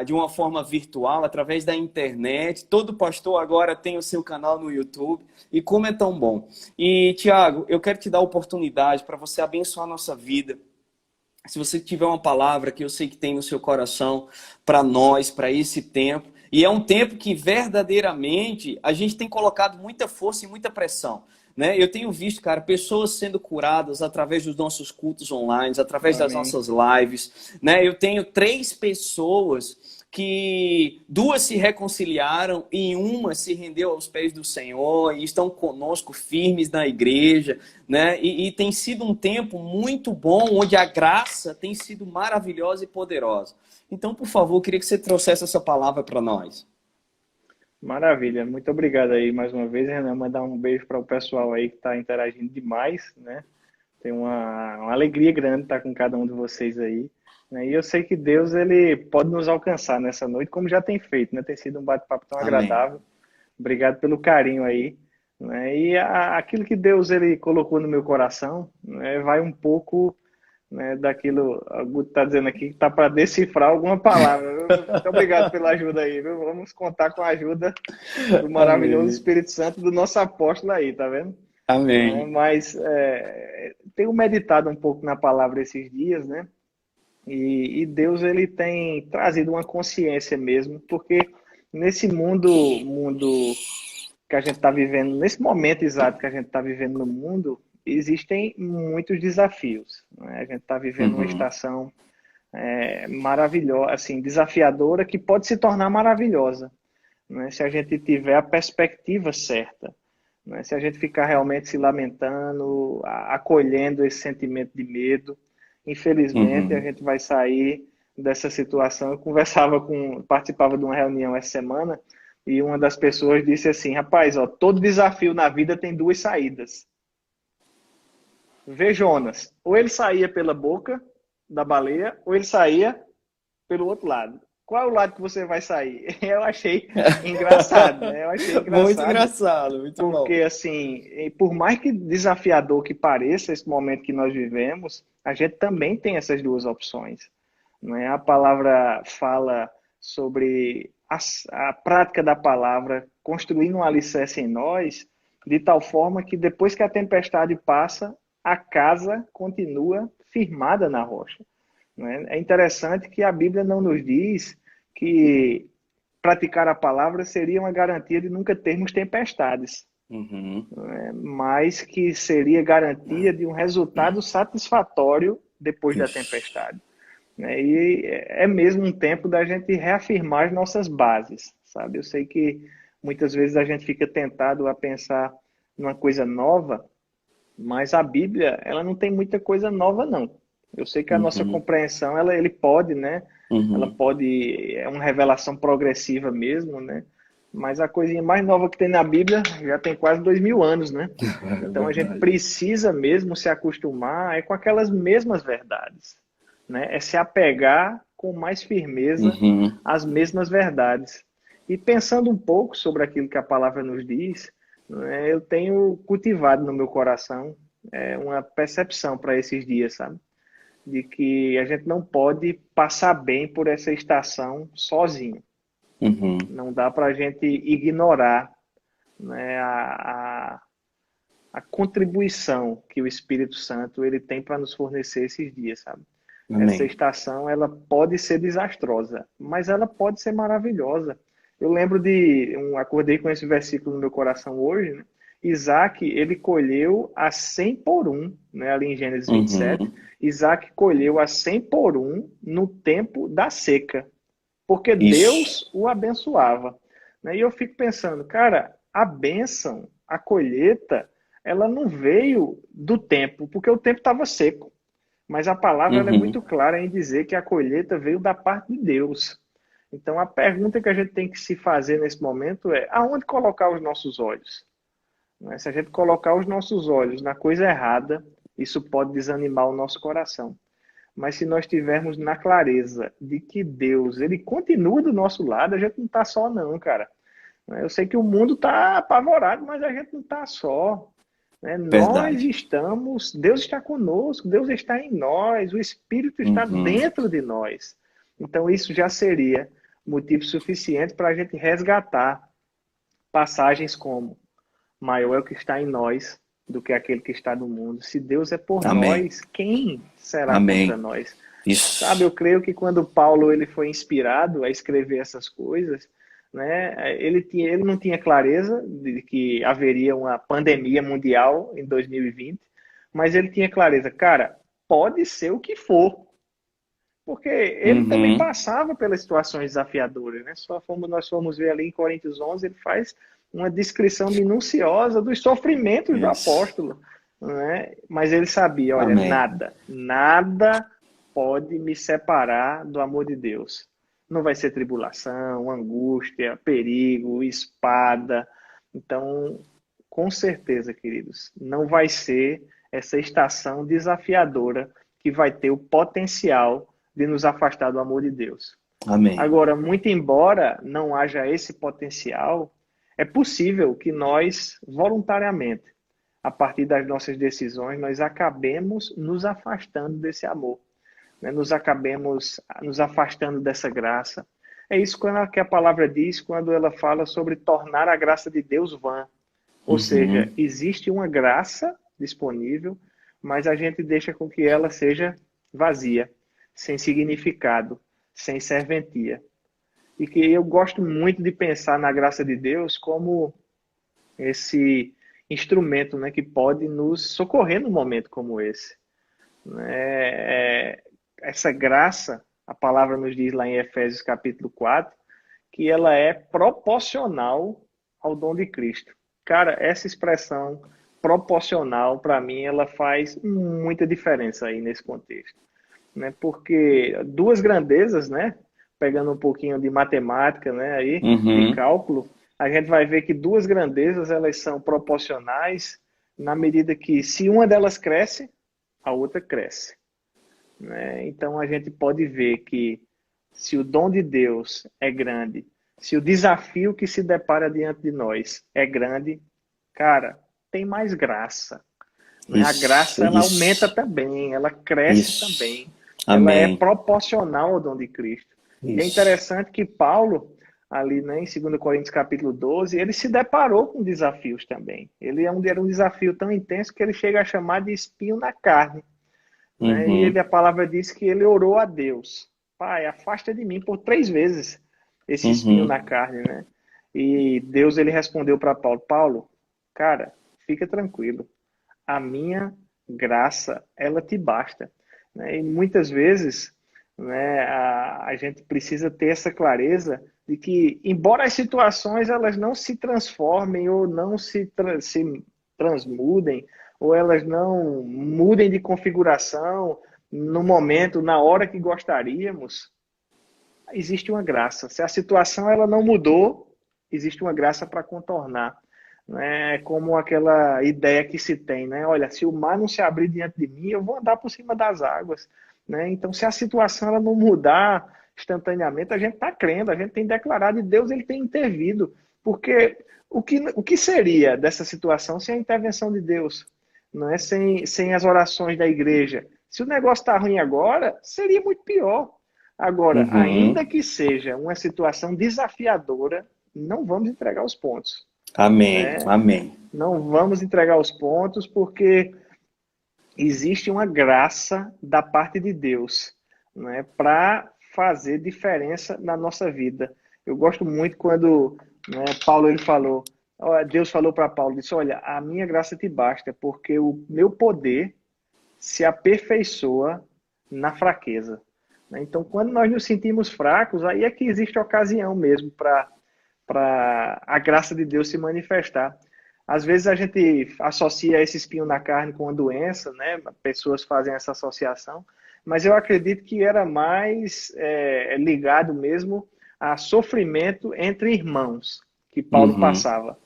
de uma forma virtual, através da internet. Todo pastor agora tem o seu canal no YouTube. E como é tão bom. E, Tiago, eu quero te dar a oportunidade para você abençoar a nossa vida. Se você tiver uma palavra que eu sei que tem no seu coração para nós, para esse tempo. E é um tempo que verdadeiramente a gente tem colocado muita força e muita pressão. Né? Eu tenho visto, cara, pessoas sendo curadas através dos nossos cultos online, através das Amém. nossas lives. Né? Eu tenho 3 pessoas que 2 se reconciliaram e uma se rendeu aos pés do Senhor e estão conosco firmes na igreja, né? E tem sido um tempo muito bom, onde a graça tem sido maravilhosa e poderosa. Então, por favor, eu queria que você trouxesse essa palavra para nós. Maravilha. Muito obrigado aí mais uma vez, Renan. Mandar um beijo para o pessoal aí que está interagindo demais, né? Tem uma alegria grande estar com cada um de vocês aí, né? E eu sei que Deus ele pode nos alcançar nessa noite, como já tem feito, né? Tem sido um bate-papo tão Amém. agradável. Obrigado pelo carinho aí, né? E aquilo que Deus ele colocou no meu coração, né, vai um pouco, né, daquilo, o Guto está dizendo aqui que está para decifrar alguma palavra. Muito obrigado pela ajuda aí, viu? Vamos contar com a ajuda do maravilhoso Amém. Espírito Santo do nosso apóstolo aí, tá vendo? Né? Amém. Mas tenho meditado um pouco na palavra esses dias, né? E Deus ele tem trazido uma consciência mesmo, porque nesse mundo que a gente está vivendo, nesse momento exato que a gente está vivendo no mundo, existem muitos desafios. Né? A gente está vivendo uma Uhum. estação maravilhosa, assim, desafiadora, que pode se tornar maravilhosa, né? Se a gente tiver a perspectiva certa. Né? Se a gente ficar realmente se lamentando, acolhendo esse sentimento de medo, infelizmente a Uhum. gente vai sair dessa situação. Eu participava de uma reunião essa semana e uma das pessoas disse assim, rapaz, ó, todo desafio na vida tem 2 saídas. Vê Jonas, ou ele saía pela boca da baleia, ou ele saía pelo outro lado. Qual é o lado que você vai sair? Eu achei engraçado, né? Eu achei Muito engraçado engraçado, muito porque, bom. assim, por mais que desafiador que pareça esse momento que nós vivemos, a gente também tem essas 2 opções. Não é? A palavra fala sobre a prática da palavra, construindo um alicerce em nós, de tal forma que depois que a tempestade passa, a casa continua firmada na rocha. Não é? É interessante que a Bíblia não nos diz que praticar a palavra seria uma garantia de nunca termos tempestades. Uhum. mas que seria garantia de um resultado satisfatório depois da Isso. tempestade. Né? E é mesmo um tempo da gente reafirmar as nossas bases, sabe? Eu sei que muitas vezes a gente fica tentado a pensar numa coisa nova, mas a Bíblia, ela não tem muita coisa nova, não. Eu sei que a nossa Uhum. compreensão, ele pode, né? Ela Uhum. pode, é uma revelação progressiva mesmo, né? Mas a coisinha mais nova que tem na Bíblia já tem quase 2000 anos, né? É Então a gente verdade. precisa mesmo se acostumar com aquelas mesmas verdades, né? É se apegar com mais firmeza Uhum. às mesmas verdades. E pensando um pouco sobre aquilo que a palavra nos diz, né, eu tenho cultivado no meu coração uma percepção para esses dias, sabe? De que a gente não pode passar bem por essa estação sozinho. Uhum. Não dá para a gente ignorar, né, a contribuição que o Espírito Santo ele tem para nos fornecer esses dias, sabe? Essa Amém. estação ela pode ser desastrosa, mas ela pode ser maravilhosa. Eu lembro acordei com esse versículo no meu coração hoje, né? Isaac, ele colheu a 100 por um, né? Ali em Gênesis 27. Uhum. Isaac colheu a 100 por um no tempo da seca, porque Isso. Deus o abençoava. Né? E eu fico pensando, cara, a bênção, a colheita, ela não veio do tempo, porque o tempo estava seco. Mas a palavra ela é Uhum. muito clara em dizer que a colheita veio da parte de Deus. Então a pergunta que a gente tem que se fazer nesse momento é: aonde colocar os nossos olhos? Né? Se a gente colocar os nossos olhos na coisa errada, isso pode desanimar o nosso coração. Mas se nós estivermos na clareza de que Deus, ele continua do nosso lado, a gente não está só não, cara. Eu sei que o mundo está apavorado, mas a gente não está só. Né? Nós Verdade. estamos, Deus está conosco, Deus está em nós, o Espírito está Uhum. dentro de nós. Então, isso já seria motivo suficiente para a gente resgatar passagens como: maior é o que está em nós do que aquele que está no mundo. Se Deus é por Amém. nós, quem será contra Amém. nós? Sabe, Isso. eu creio que quando Paulo ele foi inspirado a escrever essas coisas, né, ele não tinha clareza de que haveria uma pandemia mundial em 2020, mas ele tinha clareza, cara, pode ser o que for, porque ele também Uhum. passava pelas situações desafiadoras, né? Nós fomos ver ali em Coríntios 11, ele faz uma descrição minuciosa dos sofrimentos do Isso. apóstolo, né? Mas ele sabia, olha, Amém. nada pode me separar do amor de Deus. Não vai ser tribulação, angústia, perigo, espada. Então, com certeza, queridos, não vai ser essa estação desafiadora que vai ter o potencial de nos afastar do amor de Deus. Amém. Agora, muito embora não haja esse potencial, é possível que nós, voluntariamente, a partir das nossas decisões, nós acabemos nos afastando desse amor, né? Nos acabemos nos afastando dessa graça. É isso que a palavra diz quando ela fala sobre tornar a graça de Deus vã. Ou seja, Uhum. existe uma graça disponível, mas a gente deixa com que ela seja vazia, sem significado, sem serventia. E que eu gosto muito de pensar na graça de Deus como esse instrumento, né, que pode nos socorrer num momento como esse. Essa graça, a palavra nos diz lá em Efésios capítulo 4, que ela é proporcional ao dom de Cristo. Cara, essa expressão proporcional, para mim, ela faz muita diferença aí nesse contexto. Né? Porque duas grandezas, né? Pegando um pouquinho de matemática, né? Aí, de Uhum. cálculo, a gente vai ver que duas grandezas elas são proporcionais na medida que, se uma delas cresce, a outra cresce. Né? Então, a gente pode ver que se o dom de Deus é grande, se o desafio que se depara diante de nós é grande, cara, tem mais graça. Né? A Isso. graça ela aumenta Isso. também, ela cresce Isso. também, ela é Amém. proporcional ao dom de Cristo. E é Isso. interessante que Paulo, ali né, em 2 Coríntios capítulo 12, ele se deparou com desafios também. Era um desafio tão intenso que ele chega a chamar de espinho na carne. Né? E Uhum. a palavra diz que ele orou a Deus: Pai, afasta de mim por 3 vezes esse espinho Uhum. na carne, né? E Deus ele respondeu para Paulo: Paulo, cara, fica tranquilo. A minha graça, ela te basta. Né? E muitas vezes, né, a gente precisa ter essa clareza de que, embora as situações elas não se transformem ou não se transmudem, ou elas não mudem de configuração no momento, na hora que gostaríamos, existe uma graça. Se a situação ela não mudou, existe uma graça para contornar. Né? Como aquela ideia que se tem, né? Olha, se o mar não se abrir diante de mim, eu vou andar por cima das águas. Né? Então, se a situação ela não mudar instantaneamente, a gente está crendo, a gente tem declarado e Deus ele tem intervido. Porque o que seria dessa situação sem a intervenção de Deus? Não é? Sem as orações da igreja. Se o negócio está ruim agora, seria muito pior. Agora, Uhum. ainda que seja uma situação desafiadora, não vamos entregar os pontos. Amém, Né? amém. Não vamos entregar os pontos porque existe uma graça da parte de Deus, né, para fazer diferença na nossa vida. Eu gosto muito quando, né, Paulo ele falou, Deus falou para Paulo, disse, olha, a minha graça te basta, porque o meu poder se aperfeiçoa na fraqueza. Então, quando nós nos sentimos fracos, aí é que existe ocasião mesmo para a graça de Deus se manifestar. Às vezes a gente associa esse espinho na carne com a doença, né? Pessoas fazem essa associação, mas eu acredito que era mais ligado mesmo a sofrimento entre irmãos que Paulo Uhum. passava.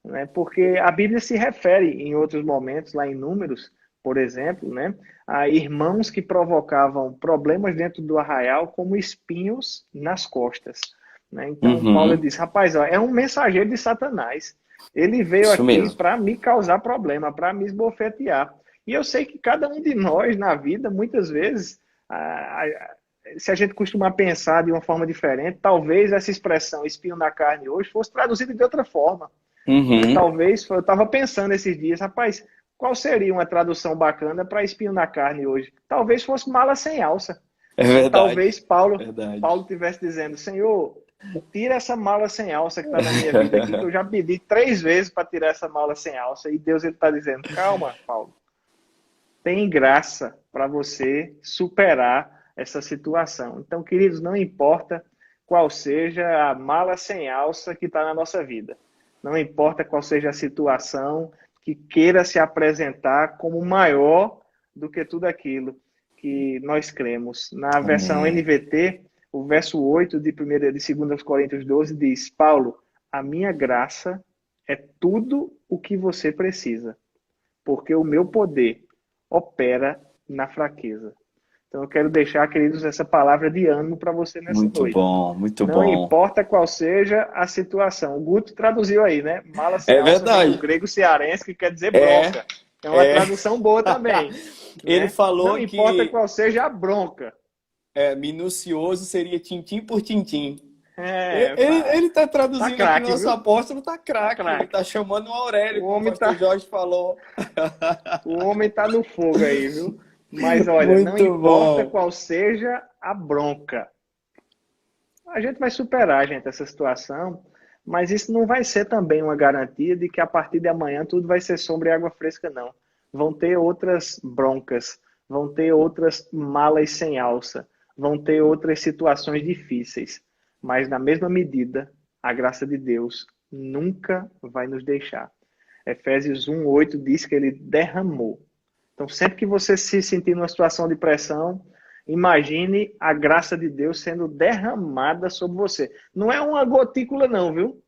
Né? Porque a Bíblia se refere em outros momentos, lá em Números, por exemplo, né? A irmãos que provocavam problemas dentro do arraial como espinhos nas costas. Né? Então, Paulo Uhum. diz, rapaz, ó, é um mensageiro de Satanás. Ele veio Isso aqui mesmo. para me causar problema, para me esbofetear. E eu sei que cada um de nós, na vida, muitas vezes, se a gente costuma pensar de uma forma diferente, talvez essa expressão espinho na carne hoje fosse traduzida de outra forma. Né? Uhum. Talvez, eu estava pensando esses dias, rapaz, qual seria uma tradução bacana para espinho na carne hoje? Talvez fosse mala sem alça. É Né? verdade, Talvez Paulo verdade. estivesse dizendo, Senhor, tira essa mala sem alça que está na minha vida aqui, que eu já pedi 3 vezes para tirar essa mala sem alça. E Deus está dizendo, calma, Paulo, tem graça para você superar essa situação. Então, queridos, não importa qual seja a mala sem alça que está na nossa vida. Não importa qual seja a situação que queira se apresentar como maior do que tudo aquilo que nós cremos. Na versão Amém. NVT, o verso 8 de 2 Coríntios 12 diz, Paulo, a minha graça é tudo o que você precisa, porque o meu poder opera na fraqueza. Então eu quero deixar, queridos, essa palavra de ânimo para você nessa Muito noite. bom, muito Não bom. importa qual seja a situação. O Guto traduziu aí, né? Mala sem É alça vem do verdade. grego cearense, que quer dizer É, bronca. É uma é. tradução boa também, Ele né? Não falou importa que qual seja a bronca. minucioso seria tintim por tintim. É, Ele tá tá traduzindo aqui, craque, nosso viu? apóstolo tá Tá craque. Ele craque. tá chamando o O Aurélio, como o homem pastor tá, Jorge falou. o homem tá no fogo aí, viu? Mas olha, não Muito importa bom. qual seja a bronca. A gente vai superar, gente, essa situação, mas isso não vai ser também uma garantia de que a partir de amanhã tudo vai ser sombra e água fresca, não. Vão ter outras broncas, vão ter outras malas sem alça, vão ter outras situações difíceis, mas na mesma medida, a graça de Deus nunca vai nos deixar. Efésios 1:8 diz que ele derramou. Então, sempre que você se sentir numa situação de pressão, imagine a graça de Deus sendo derramada sobre você. Não é uma gotícula, não, viu?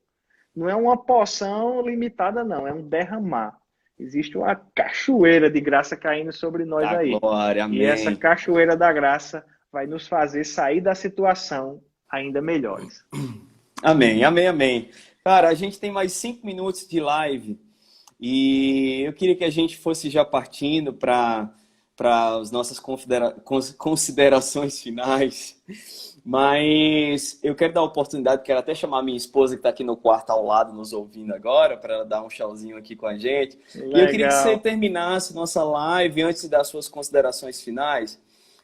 Não é uma poção limitada, não. É um derramar. Existe uma cachoeira de graça caindo sobre nós Da aí. glória, E essa amém. cachoeira da graça vai nos fazer sair da situação ainda melhores. Amém, amém, amém. Cara, a gente tem mais 5 minutos de live e eu queria que a gente fosse já partindo para as nossas considerações finais. Mas eu quero dar a oportunidade, quero até chamar minha esposa que está aqui no quarto ao lado, nos ouvindo agora, para ela dar um tchauzinho aqui com a gente. E eu queria que você Legal. terminasse nossa live antes das suas considerações finais,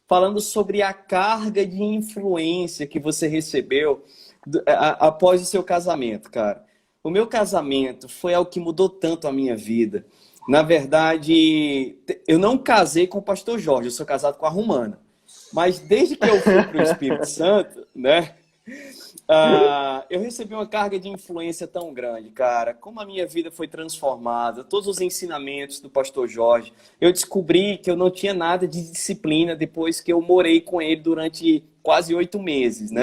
falando sobre a carga de influência que você recebeu após o seu casamento, cara. o meu casamento foi algo que mudou tanto a minha vida. Na verdade, eu não casei com o pastor Jorge, eu sou casado com a Romana. Mas desde que eu fui para o Espírito Santo, né? Eu recebi uma carga de influência tão grande, cara. Como a minha vida foi transformada, todos os ensinamentos do pastor Jorge. Eu descobri que eu não tinha nada de disciplina depois que eu morei com ele durante quase 8 meses, né?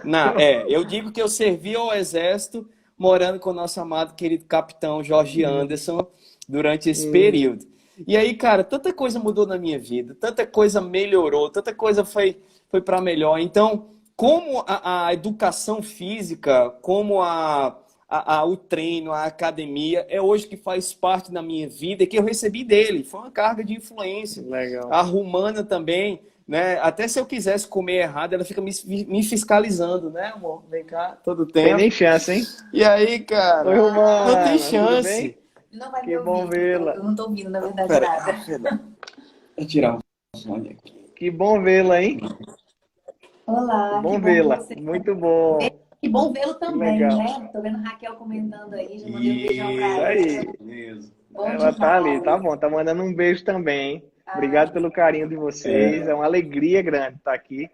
Nadinha. Eu digo que eu servi ao exército morando com o nosso amado querido capitão Jorge Anderson durante esse período. E aí, cara, tanta coisa mudou na minha vida, tanta coisa melhorou, tanta coisa foi para melhor. Então, como a educação física, como o treino, a academia, é hoje que faz parte da minha vida e que eu recebi dele. Foi uma carga de influência. Legal. A Romana também, né? Até se eu quisesse comer errado, ela fica me fiscalizando, né, amor? Vem cá, todo tempo. Tem nem chance, hein? E aí, cara? Oi, Romana, não tem tudo chance. bem? Não vai Que me ouvir. bom vê-la. Eu não tô ouvindo, na verdade, Pera, nada. Vou tirar o fone aqui. Que bom vê-la, hein? Olá, Bom que vê-la. você. Muito bom. Que bom vê-lo também, legal. né? Tô vendo Raquel comentando aí, já mandei um beijão pra ela. Isso aí. Bom Ela tá ali, demais. tá bom. Tá mandando um beijo também, hein? Obrigado pelo carinho de vocês. É uma alegria grande estar aqui.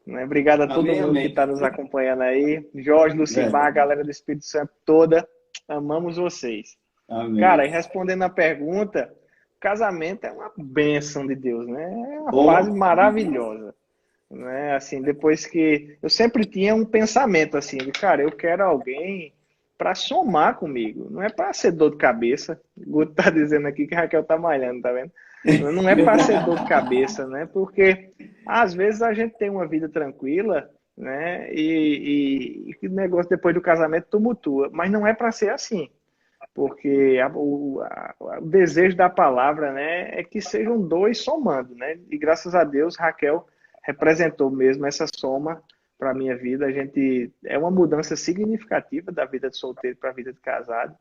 Né? Obrigado a todo Amém, mundo amém. que está nos acompanhando aí. Jorge, Lucimar, a galera do Espírito Santo toda. Amamos vocês. Amém. Cara, e respondendo a pergunta, casamento é uma bênção de Deus, né? É uma Oh. fase maravilhosa. Né? Assim, depois que... Eu sempre tinha um pensamento assim, de, cara, eu quero alguém para somar comigo. Não é para ser dor de cabeça. O Guto tá dizendo aqui que a Raquel tá malhando, tá vendo? Não é para ser dor de cabeça, né? Porque às vezes a gente tem uma vida tranquila, né? E o negócio depois do casamento tumultua. Mas não é para ser assim. Porque o desejo da palavra, né, é que sejam dois somando, né? E graças a Deus, Raquel representou mesmo essa soma para a minha vida. É uma mudança significativa da vida de solteiro para a vida de casado,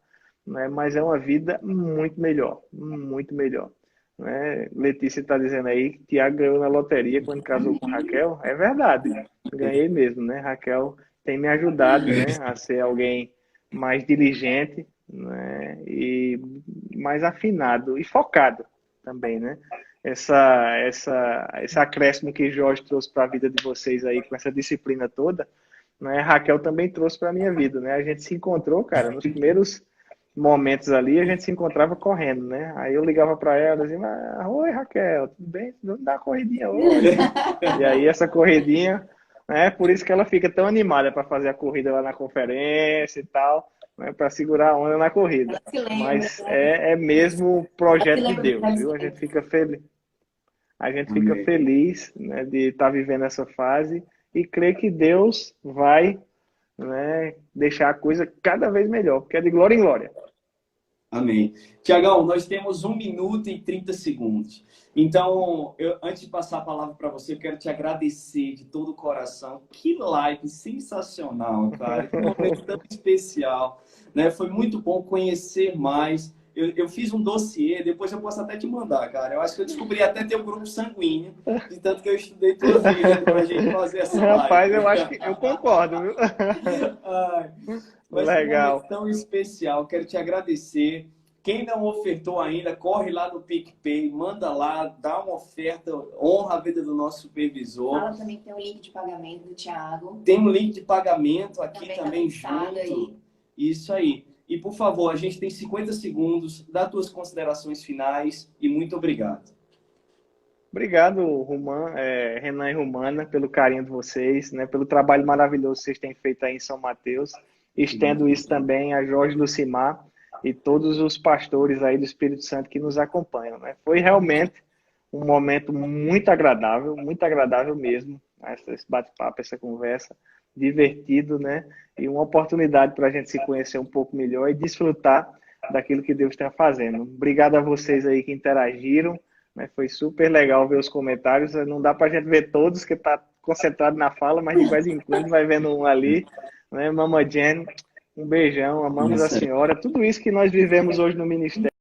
né? Mas é uma vida muito melhor, muito melhor. Né? Letícia está dizendo aí que Tiago ganhou na loteria quando casou com Raquel. É verdade, ganhei mesmo, né? Raquel tem me ajudado, né, a ser alguém mais diligente, né, e mais afinado e focado também, né? Esse acréscimo que Jorge trouxe para a vida de vocês aí, com essa disciplina toda, né? Raquel também trouxe para a minha vida, né? A gente se encontrou, cara, nos primeiros momentos ali, a gente se encontrava correndo, né? Aí eu ligava para ela, dizia, oi Raquel, tudo bem? Vamos dar uma corridinha hoje. E aí essa corridinha, né? Por isso que ela fica tão animada para fazer a corrida lá na conferência e tal, né? Para segurar a onda na corrida. Mas é mesmo projeto de Deus, viu? A gente fica feliz. A gente fica feliz, né, de estar vivendo essa fase e crer que Deus vai, né, deixar a coisa cada vez melhor, porque é de glória em glória. Amém. Tiagão, nós temos 1 minuto e 30 segundos. Então, antes de passar a palavra para você, eu quero te agradecer de todo o coração. Que live sensacional, cara. Que momento tão especial. Né? Foi muito bom conhecer mais. Eu fiz um dossiê, depois eu posso até te mandar, cara. Eu acho que eu descobri até teu grupo sanguíneo, de tanto que eu estudei tua vida para a gente fazer essa live. Rapaz, eu acho que eu concordo, viu? Mas legal. Um momento tão especial. Quero te agradecer. Quem não ofertou ainda, corre lá no PicPay, manda lá, dá uma oferta, honra a vida do nosso supervisor. Fala também que tem um link de pagamento do Thiago. Tem um link de pagamento aqui também tá junto. aí. Isso aí. E, por favor, a gente tem 50 segundos, dá tuas considerações finais e muito obrigado. Obrigado, Renan e Romana, pelo carinho de vocês, né, pelo trabalho maravilhoso que vocês têm feito aí em São Mateus. Estendo isso também a Jorge Lucimar e todos os pastores aí do Espírito Santo que nos acompanham. Né? Foi realmente um momento muito agradável mesmo, esse bate-papo, essa conversa, divertido, né? E uma oportunidade para a gente se conhecer um pouco melhor e desfrutar daquilo que Deus está fazendo. Obrigado a vocês aí que interagiram, né? Foi super legal ver os comentários. Não dá para a gente ver todos, que está concentrado na fala, mas de vez em quando vai vendo um ali, né? Mama Jen, um beijão, amamos a senhora. Tudo isso que nós vivemos hoje no ministério.